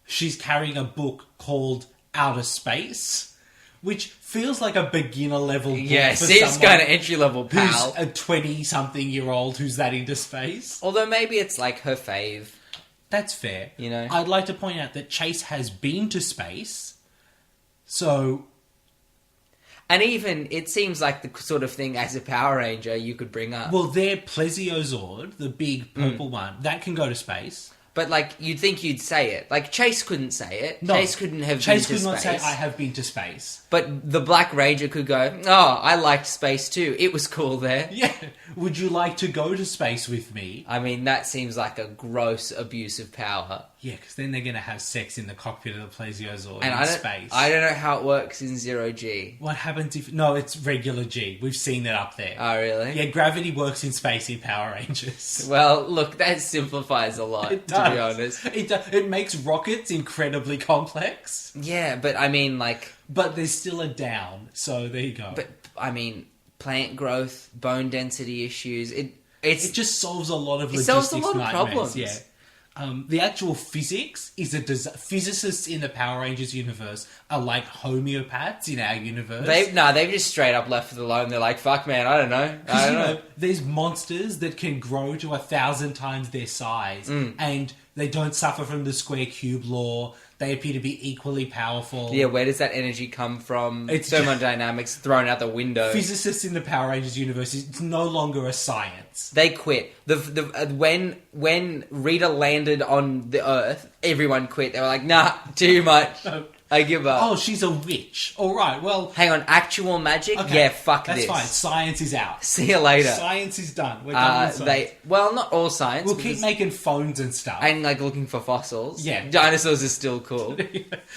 She's carrying a book called Outer Space, which feels like a beginner-level book Yeah, for seems someone kind of entry-level, pal. who's a 20-something-year-old who's that into space. Although maybe it's, like, her fave. That's fair. You know? I'd like to point out that Chase has been to space, so... And even, it seems like the sort of thing as a Power Ranger you could bring up. Well, their Plesiozord, the big purple one, that can go to space. But, like, you'd think you'd say it. Like, Chase couldn't say it. No, Chase couldn't have Chase been to could not space. say, I have been to space. But the Black Ranger could go, oh, I liked space too. It was cool there. Yeah. Would you like to go to space with me? I mean, that seems like a gross abuse of power. Yeah, because then they're going to have sex in the cockpit of the Plesiozord And in space. I don't know how it works in Zero G. What happens if... No, it's regular G. We've seen that up there. Oh, really? Yeah, gravity works in space in Power Rangers. Well, look, that simplifies a lot, It to does. be honest. It makes rockets incredibly complex, Yeah, but I mean, like... but there's still a down, so there you go. But, I mean, plant growth, bone density issues, It just solves a lot of It logistics solves a lot of nightmares. problems. Yeah. The actual physics is physicists in the Power Rangers universe are like homeopaths in our universe. they've just straight up left it alone. They're like, fuck, man, I don't know. I Because, don't you know. know, there's monsters that can grow to 1,000 times their size, and they don't suffer from the square cube law. They appear to be equally powerful. Yeah, where does that energy come from? It's Thermodynamics thrown out the window. Physicists in the Power Rangers universe, it's no longer a science. They quit. When Rita landed on the Earth, everyone quit. They were like, nah, too much. I give up. Oh, she's a witch. All right, well... Hang on, actual magic? Okay, Yeah, fuck that's this. fine. Science is out. See you later. Science is done. We're done with science. Not all science. We'll keep because- making phones and stuff. and like looking for fossils. Yeah. Dinosaurs are still cool.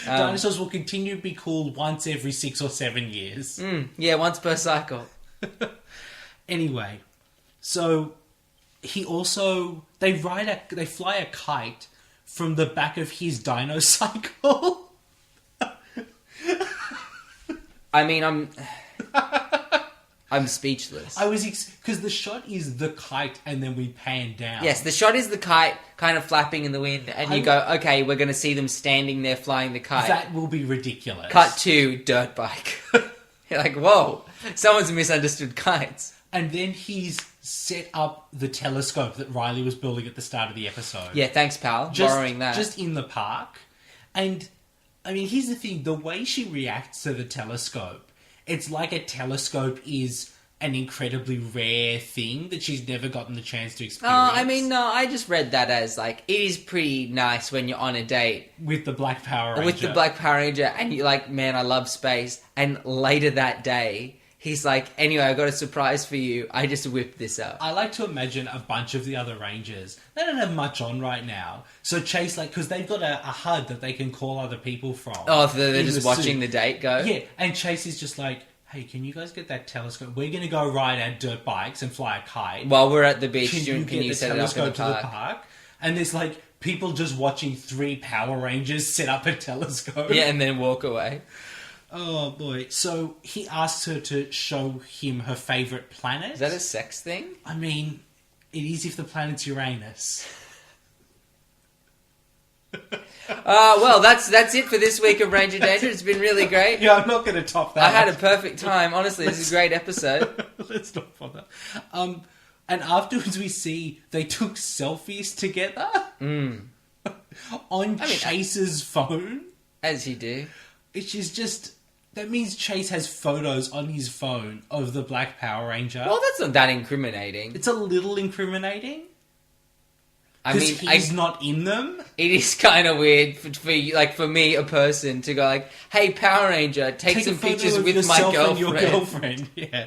Dinosaurs will continue to be cool once every 6 or 7 years. Yeah, once per cycle. Anyway, so he also... They fly a kite from the back of his dino cycle. I mean, I'm speechless. I was because the shot is the kite, and then we pan down. Yes, the shot is the kite kind of flapping in the wind, and you go, okay, we're going to see them standing there flying the kite. That will be ridiculous. Cut to dirt bike. You're like, whoa, someone's misunderstood kites. And then he's set up the telescope that Riley was building at the start of the episode. Yeah, thanks, pal. Borrowing that. Just in the park. And, I mean, here's the thing. The way she reacts to the telescope, it's like a telescope is an incredibly rare thing that she's never gotten the chance to experience. No, I just read that as, like, it is pretty nice when you're on a date. With the Black Power Ranger. With the Black Power Ranger, and you're like, man, I love space. And later that day, he's like, anyway, I got a surprise for you. I just whipped this up. I like to imagine a bunch of the other Rangers. They don't have much on right now. So Chase, like, because they've got a HUD that they can call other people from. Oh, they're just watching the date go? Yeah, and Chase is just like, hey, can you guys get that telescope? We're going to go ride our dirt bikes and fly a kite. While we're at the beach, can you set it up in the park? And there's, like, people just watching 3 Power Rangers set up a telescope. Yeah, and then walk away. Oh, boy. So he asks her to show him her favourite planet. Is that a sex thing? I mean, it is if the planet's Uranus. Well, that's it for this week of Ranger Danger. It's been really great. Yeah, I'm not going to top that. I had a perfect time. Honestly, this is a great episode. Let's not bother. And afterwards we see they took selfies together on Chase's phone. As you do. Which is just... That means Chase has photos on his phone of the Black Power Ranger. Well, that's not that incriminating. It's a little incriminating. I mean, he's not in them. It is kind of weird for me, a person, to go like, "Hey, Power Ranger, take some pictures with my girlfriend." And your girlfriend, yeah.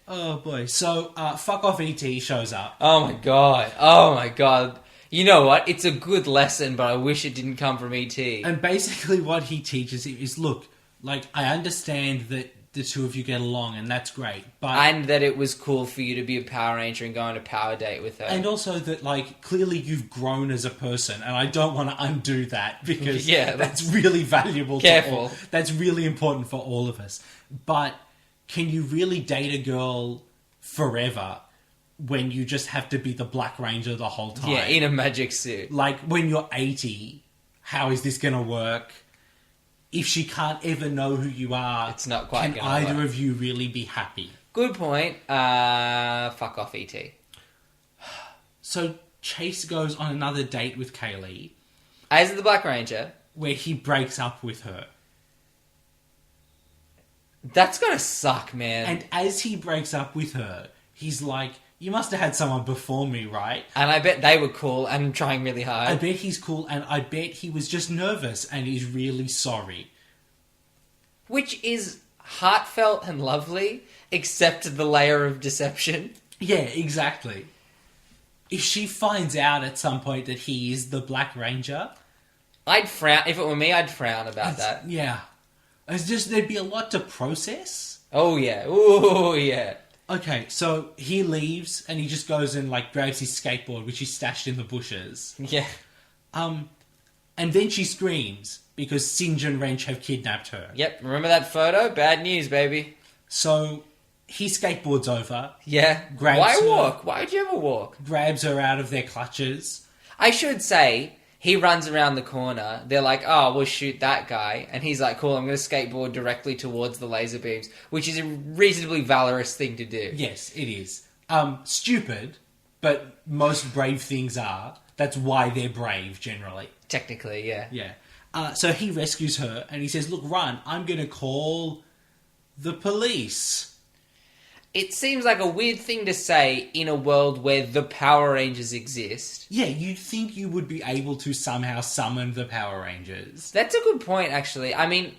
Oh boy! So, fuck off, ET shows up. Oh my god! You know what? It's a good lesson, but I wish it didn't come from ET. And basically, what he teaches is, look, like I understand that the two of you get along, and that's great. And that it was cool for you to be a Power Ranger and go on a power date with her. And also that, like, clearly you've grown as a person, and I don't want to undo that, because that's really valuable Careful. to all. That's really important for all of us. But can you really date a girl forever when you just have to be the Black Ranger the whole time? Yeah, in a magic suit. Like, when you're 80, how is this going to work? If she can't ever know who you are, it's not quite can either of you really be happy? Good point. Fuck off, ET. So Chase goes on another date with Kaylee. As the Black Ranger. Where he breaks up with her. That's gonna suck, man. And as he breaks up with her, he's like, you must have had someone before me, right? And I bet they were cool and trying really hard. I bet he's cool, and I bet he was just nervous and he's really sorry. Which is heartfelt and lovely, except the layer of deception. Yeah, exactly. If she finds out at some point that he is the Black Ranger... I'd frown. If it were me, I'd frown about that. Yeah. It's just, there'd be a lot to process. Oh, yeah. Ooh, yeah. Okay, so he leaves and he just goes and like grabs his skateboard, which he stashed in the bushes. Yeah. And then she screams because Singe and Wrench have kidnapped her. Yep, remember that photo? Bad news, baby. So he skateboards over. Yeah. Why walk? Why would you ever walk? Grabs her out of their clutches. I should say, he runs around the corner. They're like, oh, we'll shoot that guy. And he's like, cool, I'm going to skateboard directly towards the laser beams, which is a reasonably valorous thing to do. Yes, it is. Stupid, but most brave things are. That's why they're brave, generally. Technically, yeah. Yeah. So he rescues her, and he says, look, run, I'm going to call the police. It seems like a weird thing to say in a world where the Power Rangers exist. Yeah, you'd think you would be able to somehow summon the Power Rangers. That's a good point, actually. I mean,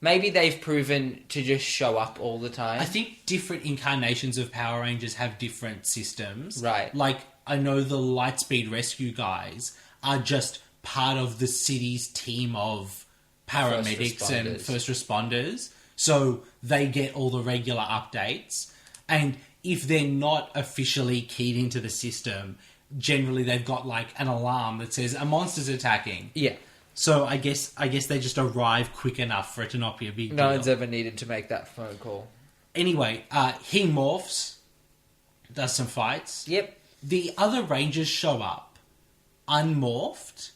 maybe they've proven to just show up all the time. I think different incarnations of Power Rangers have different systems. Right. Like, I know the Lightspeed Rescue guys are just part of the city's team of paramedics and first responders. So they get all the regular updates. And if they're not officially keyed into the system, generally they've got like an alarm that says a monster's attacking. Yeah. So I guess they just arrive quick enough for it to not be a big deal. No one's ever needed to make that phone call. Anyway, he morphs, does some fights. Yep. The other Rangers show up, unmorphed,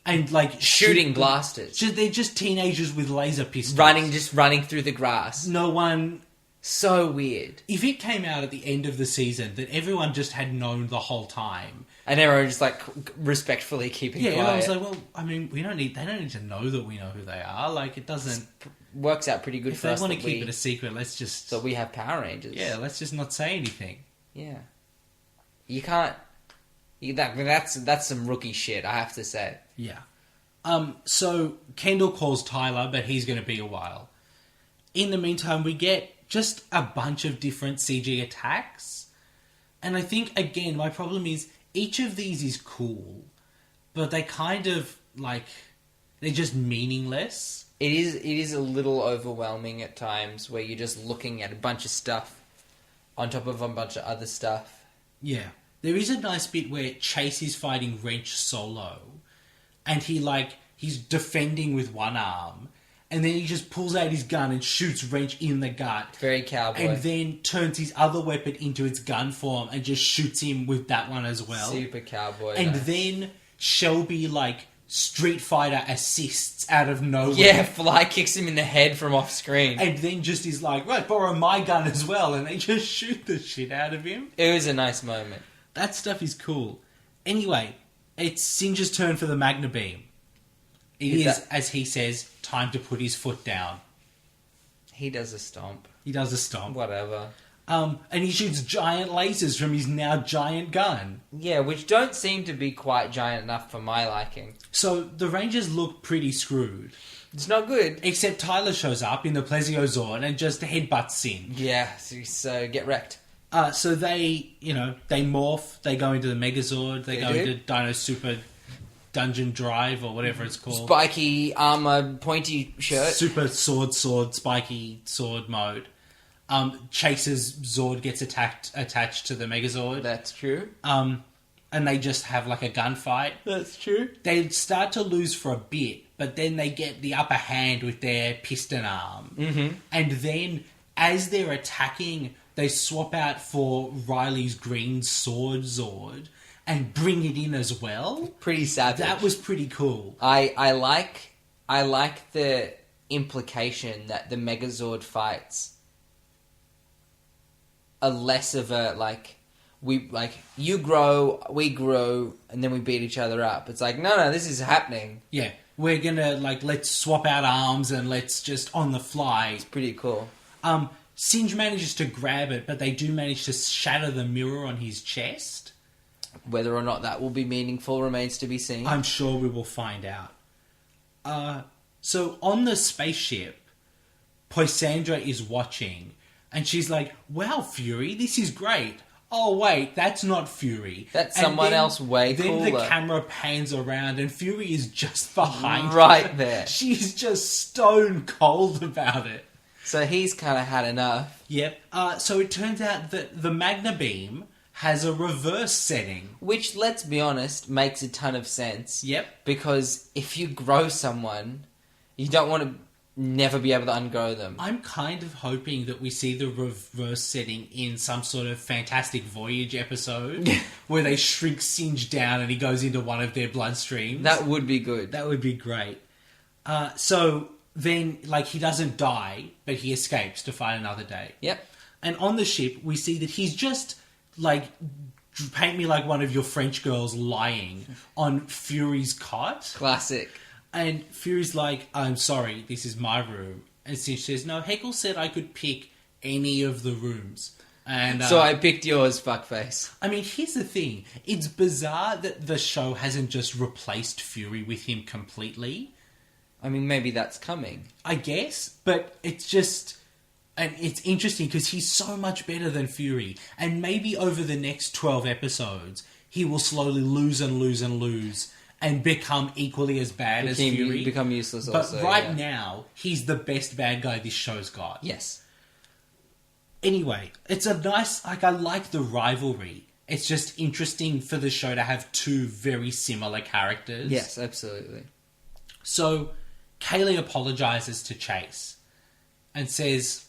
and like Shooting blasters. They're just teenagers with laser pistols. Running through the grass. No one... So weird. If it came out at the end of the season that everyone just had known the whole time... And everyone just like respectfully keeping quiet. Yeah, I was like, well, I mean, they don't need to know that we know who they are. Like, it doesn't... Works out pretty good if for they us. want to keep it a secret, let's just... So we have Power Rangers. Yeah, let's just not say anything. Yeah. You can't... That's some rookie shit, I have to say. Yeah. So Kendall calls Tyler, but he's going to be a while. In the meantime, we get just a bunch of different CG attacks. And I think, again, my problem is each of these is cool, but they kind of, like, they're just meaningless. It is a little overwhelming at times where you're just looking at a bunch of stuff on top of a bunch of other stuff. Yeah. There is a nice bit where Chase is fighting Wrench solo, and he's defending with one arm, and then he just pulls out his gun and shoots Wrench in the gut. Very cowboy. And then turns his other weapon into its gun form and just shoots him with that one as well. Super cowboy. And nice. then Shelby, Street Fighter assists out of nowhere. Yeah, Fly kicks him in the head from off screen. And then just is like, right, borrow my gun as well. And they just shoot the shit out of him. It was a nice moment. That stuff is cool. Anyway, it's Singe's turn for the Magna Beam. It is, as he says, time to put his foot down. He does a stomp. He does a stomp. Whatever. And he shoots giant lasers from his now giant gun. Yeah, which don't seem to be quite giant enough for my liking. So the Rangers look pretty screwed. It's not good. Except Tyler shows up in the Plesiosaur and just headbutts Sin. Yeah, so get wrecked. So they morph, they go into the Megazord, they go into Dino Super Dungeon Drive or whatever it's called. Spiky armor, pointy shirt. Super sword, spiky sword mode. Chase's Zord gets attached to the Megazord. That's true. And they just have like a gunfight. That's true. They start to lose for a bit, but then they get the upper hand with their piston arm. Mm-hmm. And then as they're attacking, they swap out for Riley's green sword Zord and bring it in as well. Pretty savage. That was pretty cool. I like the implication that the Megazord fights are less of a you grow, we grow, and then we beat each other up. It's like, no, this is happening. Yeah, we're gonna let's swap out arms and let's just on the fly. It's pretty cool. Singe manages to grab it, but they do manage to shatter the mirror on his chest. Whether or not that will be meaningful remains to be seen. I'm sure we will find out. So on the spaceship, Poisandra is watching, and she's like, wow, Fury, this is great. Oh, wait, that's not Fury. That's someone else way cooler. Then the camera pans around, and Fury is just behind right her. there. She's just stone cold about it. So he's kind of had enough. Yep. So it turns out that the Magna Beam has a reverse setting. Which, let's be honest, makes a ton of sense. Yep. Because if you grow someone, you don't want to never be able to ungrow them. I'm kind of hoping that we see the reverse setting in some sort of Fantastic Voyage episode where they shrink Singe down and he goes into one of their bloodstreams. That would be good. That would be great. So then, he doesn't die, but he escapes to fight another day. Yep. And on the ship, we see that he's just, paint me like one of your French girls lying on Fury's cot. Classic. And Fury's like, I'm sorry, this is my room. And Singe says, no, Heckle said I could pick any of the rooms. And so I picked yours, fuckface. I mean, here's the thing. It's bizarre that the show hasn't just replaced Fury with him completely. I mean, maybe that's coming. I guess, but it's just... And it's interesting because he's so much better than Fury. And maybe over the next 12 episodes, he will slowly lose and lose and lose and become equally as bad as Fury. Become useless but also. But now, he's the best bad guy this show's got. Yes. Anyway, it's a nice... I like the rivalry It's just interesting for the show to have two very similar characters. Yes, absolutely. So, Kaylee apologizes to Chase and says,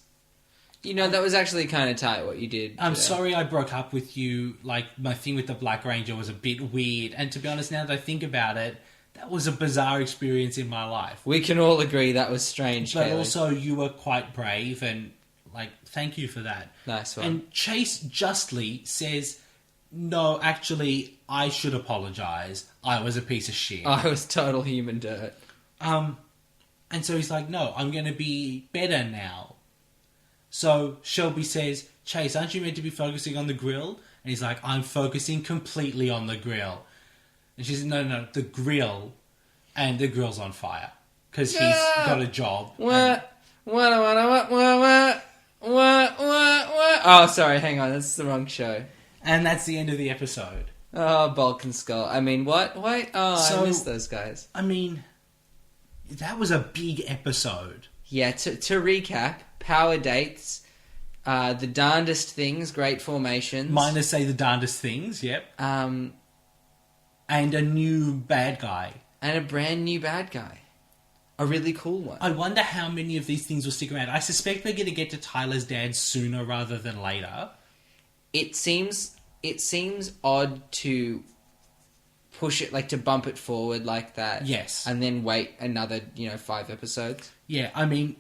You know, that was actually kind of tight what you did. I'm sorry I broke up with you. Like, my thing with the Black Ranger was a bit weird. And to be honest, now that I think about it, that was a bizarre experience in my life. We can all agree that was strange, But Kaylee. also, you were quite brave and, like, thank you for that. Nice one. And Chase justly says, no, actually, I should apologize. I was a piece of shit. I was total human dirt. And so he's like, no, I'm going to be better now. So Shelby says, Chase, aren't you meant to be focusing on the grill? And he's like, I'm focusing completely on the grill. And she says, no, the grill. And the grill's on fire. Because he's got a job. What? Oh, sorry, hang on, that's the wrong show. And that's the end of the episode. Oh, Bulk and Skull. I mean, what? Wait, I miss those guys. I mean, that was a big episode. Yeah, to recap, power dates, the darndest things, great formations. Minus say the darndest things, yep. And a new bad guy. And a brand new bad guy. A really cool one. I wonder how many of these things will stick around. I suspect we're going to get to Tyler's dad sooner rather than later. It seems odd to push it, like to bump it forward like that. Yes. And then wait another, 5 episodes. Yeah, I mean,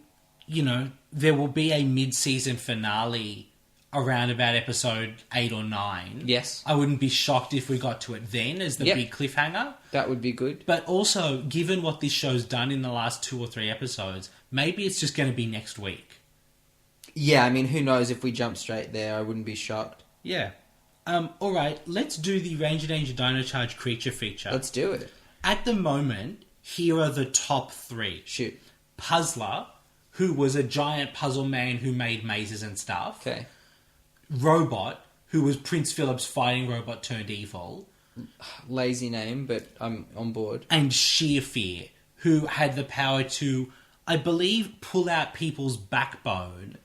there will be a mid-season finale around about episode 8 or 9. Yes. I wouldn't be shocked if we got to it then as the big cliffhanger. That would be good. But also, given what this show's done in the last 2 or 3 episodes, maybe it's just going to be next week. Yeah, I mean, who knows if we jump straight there, I wouldn't be shocked. Yeah. Alright, let's do the Ranger Danger Dino Charge creature feature. Let's do it. At the moment, here are the top 3. Shoot. Puzzler, who was a giant puzzle man who made mazes and stuff. Okay. Robot, who was Prince Philip's fighting robot turned evil. Lazy name, but I'm on board. And Sheer Fear, who had the power to, I believe, pull out people's backbone,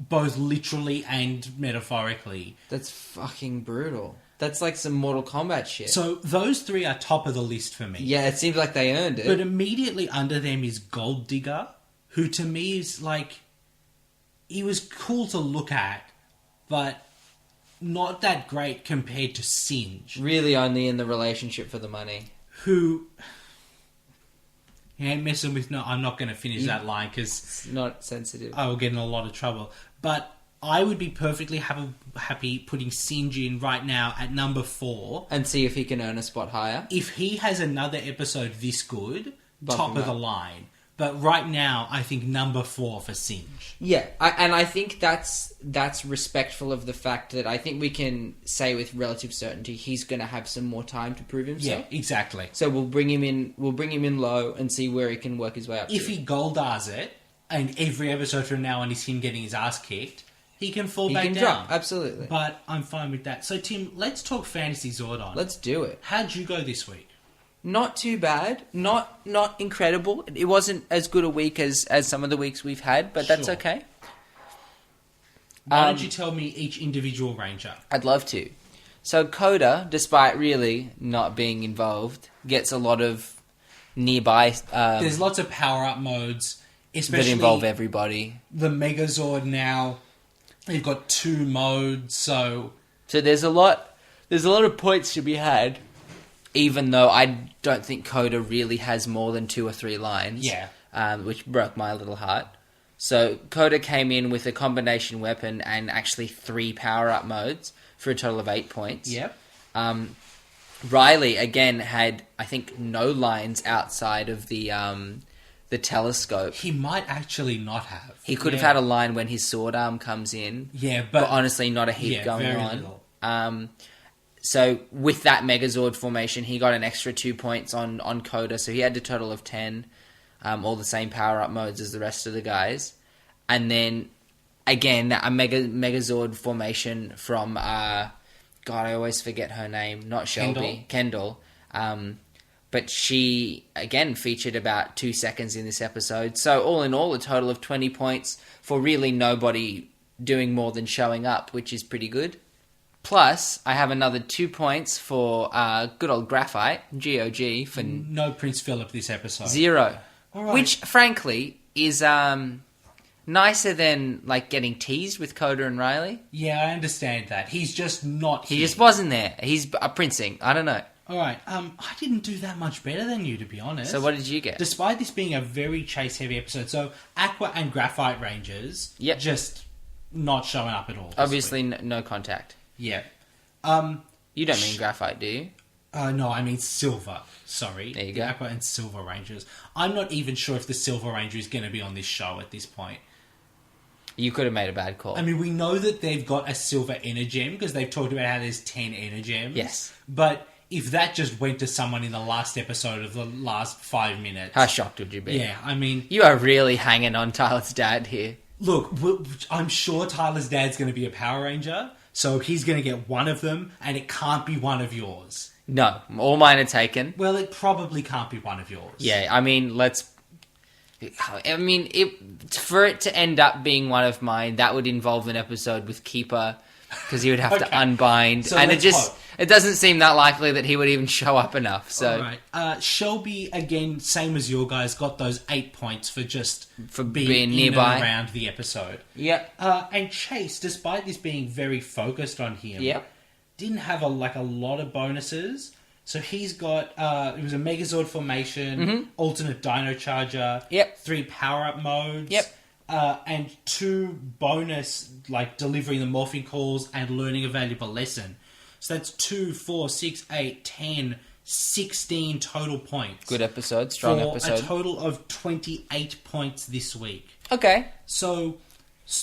both literally and metaphorically. That's fucking brutal. That's like some Mortal Kombat shit. So those 3 are top of the list for me. Yeah, it seems like they earned it. But immediately under them is Gold Digger, who to me is like, he was cool to look at, but not that great compared to Singe. Really only in the relationship for the money. Who... He ain't messing with... No, I'm not going to finish that line because... It's not sensitive. I will get in a lot of trouble. But I would be perfectly happy putting Singe in right now at number 4. And see if he can earn a spot higher. If he has another episode this good, Bump top him of the up. line. But right now, I think number 4 for Singe. Yeah, and I think that's respectful of the fact that I think we can say with relative certainty he's going to have some more time to prove himself. Yeah, exactly. So we'll bring him in low and see where he can work his way up. If he Goldars it, and every episode from now on is him getting his ass kicked, he can fall back can down. drop, absolutely. But I'm fine with that. So Tim, let's talk Fantasy Zordon. Let's do it. How'd you go this week? Not too bad. Not incredible. It wasn't as good a week as some of the weeks we've had, but that's Sure. okay. Why don't you tell me each individual ranger? I'd love to. So Coda, despite really not being involved, gets a lot of nearby There's lots of power-up modes, especially that involve everybody. the Megazord now. They've got 2 modes, so... So there's a lot of points to be had, even though I don't think Coda really has more than 2 or 3 lines. Yeah. Which broke my little heart. So Coda came in with a combination weapon and actually 3 power-up modes for a total of 8 points. Yep. Riley, again, had, I think, no lines outside of the telescope. He might actually not have. He could have had a line when his sword arm comes in. Yeah, But honestly, not a heap yeah, going very on. little. So with that Megazord formation, he got an extra 2 points on Coda, so he had a total of 10, all the same power-up modes as the rest of the guys. And then, again, a Megazord formation from, God, I always forget her name, not Shelby, Kendall. But she, again, featured about 2 seconds in this episode. So all in all, a total of 20 points for really nobody doing more than showing up, which is pretty good. Plus, I have another 2 points for good old Graphite, GOG, for No Prince Philip this episode. 0. All right. Which, frankly, is nicer than like getting teased with Coda and Riley. Yeah, I understand that. He's just not He here. just wasn't there. He's princing. I don't know. All right. I didn't do that much better than you, to be honest. So what did you get? Despite this being a very chase-heavy episode, so Aqua and Graphite Rangers, Yep. just not showing up at all. this Obviously, week. no contact. Yeah. You don't mean Graphite, do you? No, I mean Silver. Sorry. There you The go. Aqua and Silver Rangers. I'm not even sure if the Silver Ranger is going to be on this show at this point. You could have made a bad call. I mean, we know that they've got a Silver Energem because they've talked about how there's 10 Energems. Yes. But if that just went to someone in the last episode of the last 5 minutes... How shocked would you be? Yeah, I mean... You are really hanging on Tyler's dad here. Look, I'm sure Tyler's dad's going to be a Power Ranger, so he's going to get one of them, and it can't be one of yours. No, all mine are taken. Well, it probably can't be one of yours. Yeah, I mean, for it to end up being one of mine, that would involve an episode with Keeper, because he would have to unbind, So and let's hope. it doesn't seem that likely that he would even show up enough. So All right. Shelby, again, same as your guys, got those 8 points for just being in nearby. and around the episode. Yep. And Chase, despite this being very focused on him, Yep. didn't have a lot of bonuses. So he's got it was a Megazord formation, alternate Dino Charger, Yep. 3 power up modes, Yep. And 2 bonus like delivering the morphing calls and learning a valuable lesson. So that's 2, 4, 6, 8, 10, 16 total points. Good episode, strong for episode. a total of 28 points this week. Okay. So,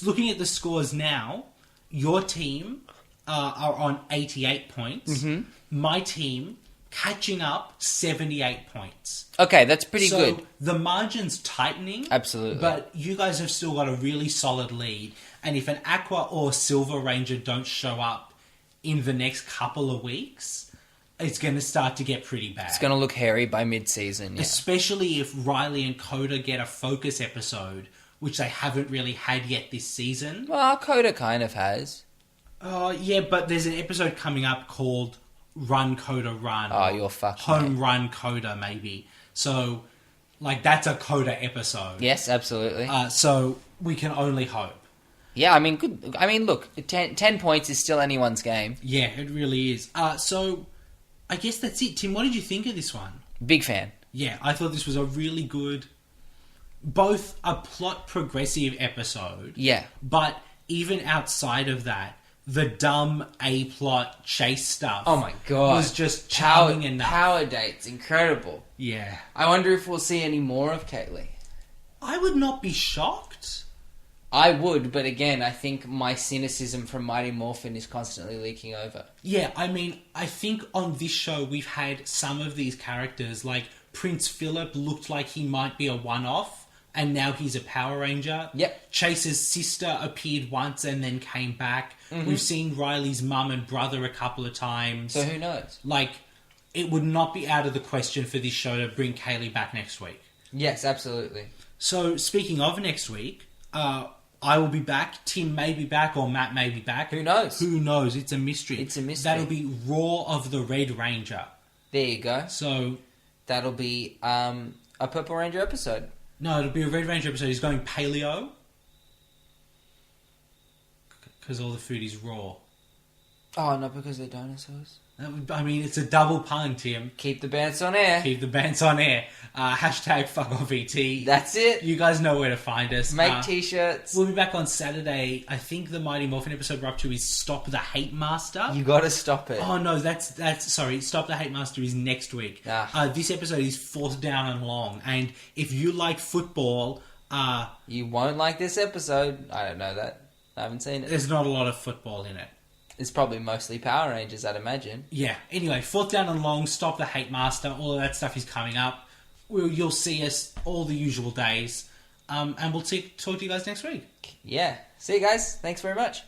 looking at the scores now, your team are on 88 points. Mm-hmm. My team catching up 78 points. Okay, that's pretty So good. the margin's tightening. Absolutely. But you guys have still got a really solid lead. And if an Aqua or Silver Ranger don't show up in the next couple of weeks, it's going to start to get pretty bad. It's going to look hairy by mid-season. Yeah. Especially if Riley and Coda get a focus episode, which they haven't really had yet this season. Well, Coda kind of has. Yeah, but there's an episode coming up called Run Coda Run. Oh, or you're fucked, Home mate. Run Coda, maybe. So, like, that's a Coda episode. Yes, absolutely. So, we can only hope. Yeah, I mean, good. I mean, look, 10 points is still anyone's game. Yeah, it really is. So, I guess that's it. Tim, what did you think of this one? Big fan. Yeah, I thought this was a really good, both a plot progressive episode. Yeah. But even outside of that, the dumb A-plot chase stuff. Oh my god. Was just charming enough. Power dates, incredible. Yeah. I wonder if we'll see any more of Kaylee. I would not be shocked. I would, but again, I think my cynicism from Mighty Morphin is constantly leaking over. Yeah, I mean, I think on this show we've had some of these characters, like Prince Philip looked like he might be a one-off, and now he's a Power Ranger. Yep. Chase's sister appeared once and then came back. Mm-hmm. We've seen Riley's mum and brother a couple of times. So who knows? Like, it would not be out of the question for this show to bring Kaylee back next week. Yes, absolutely. So, speaking of next week, I will be back, Tim may be back, or Matt may be back. Who knows? Who knows? It's a mystery. It's a mystery. That'll be Raw of the Red Ranger. There you go. So, That'll be a Purple Ranger episode. no, it'll be a Red Ranger episode. He's going paleo. Because all the food is raw. Oh, not because they're dinosaurs. I mean, it's a double pun, Tim. Keep the bands on air. Keep the bands on air. Hashtag #FuckOffET. That's it. You guys know where to find us. Make t-shirts. We'll be back on Saturday. I think the Mighty Morphin episode we're up to is Stop the Hate Master. You gotta stop it. Oh no, that's sorry. Stop the Hate Master is next week. Ah. This episode is 4th down and long, and if you like football, You won't like this episode. I don't know that. I haven't seen it. there's not a lot of football in it. It's probably mostly Power Rangers, I'd imagine. Yeah. Anyway, 4th down and long. Stop the Hate Master. All of that stuff is coming up. You'll see us all the usual days, and we'll talk to you guys next week. Yeah. See you guys. Thanks very much.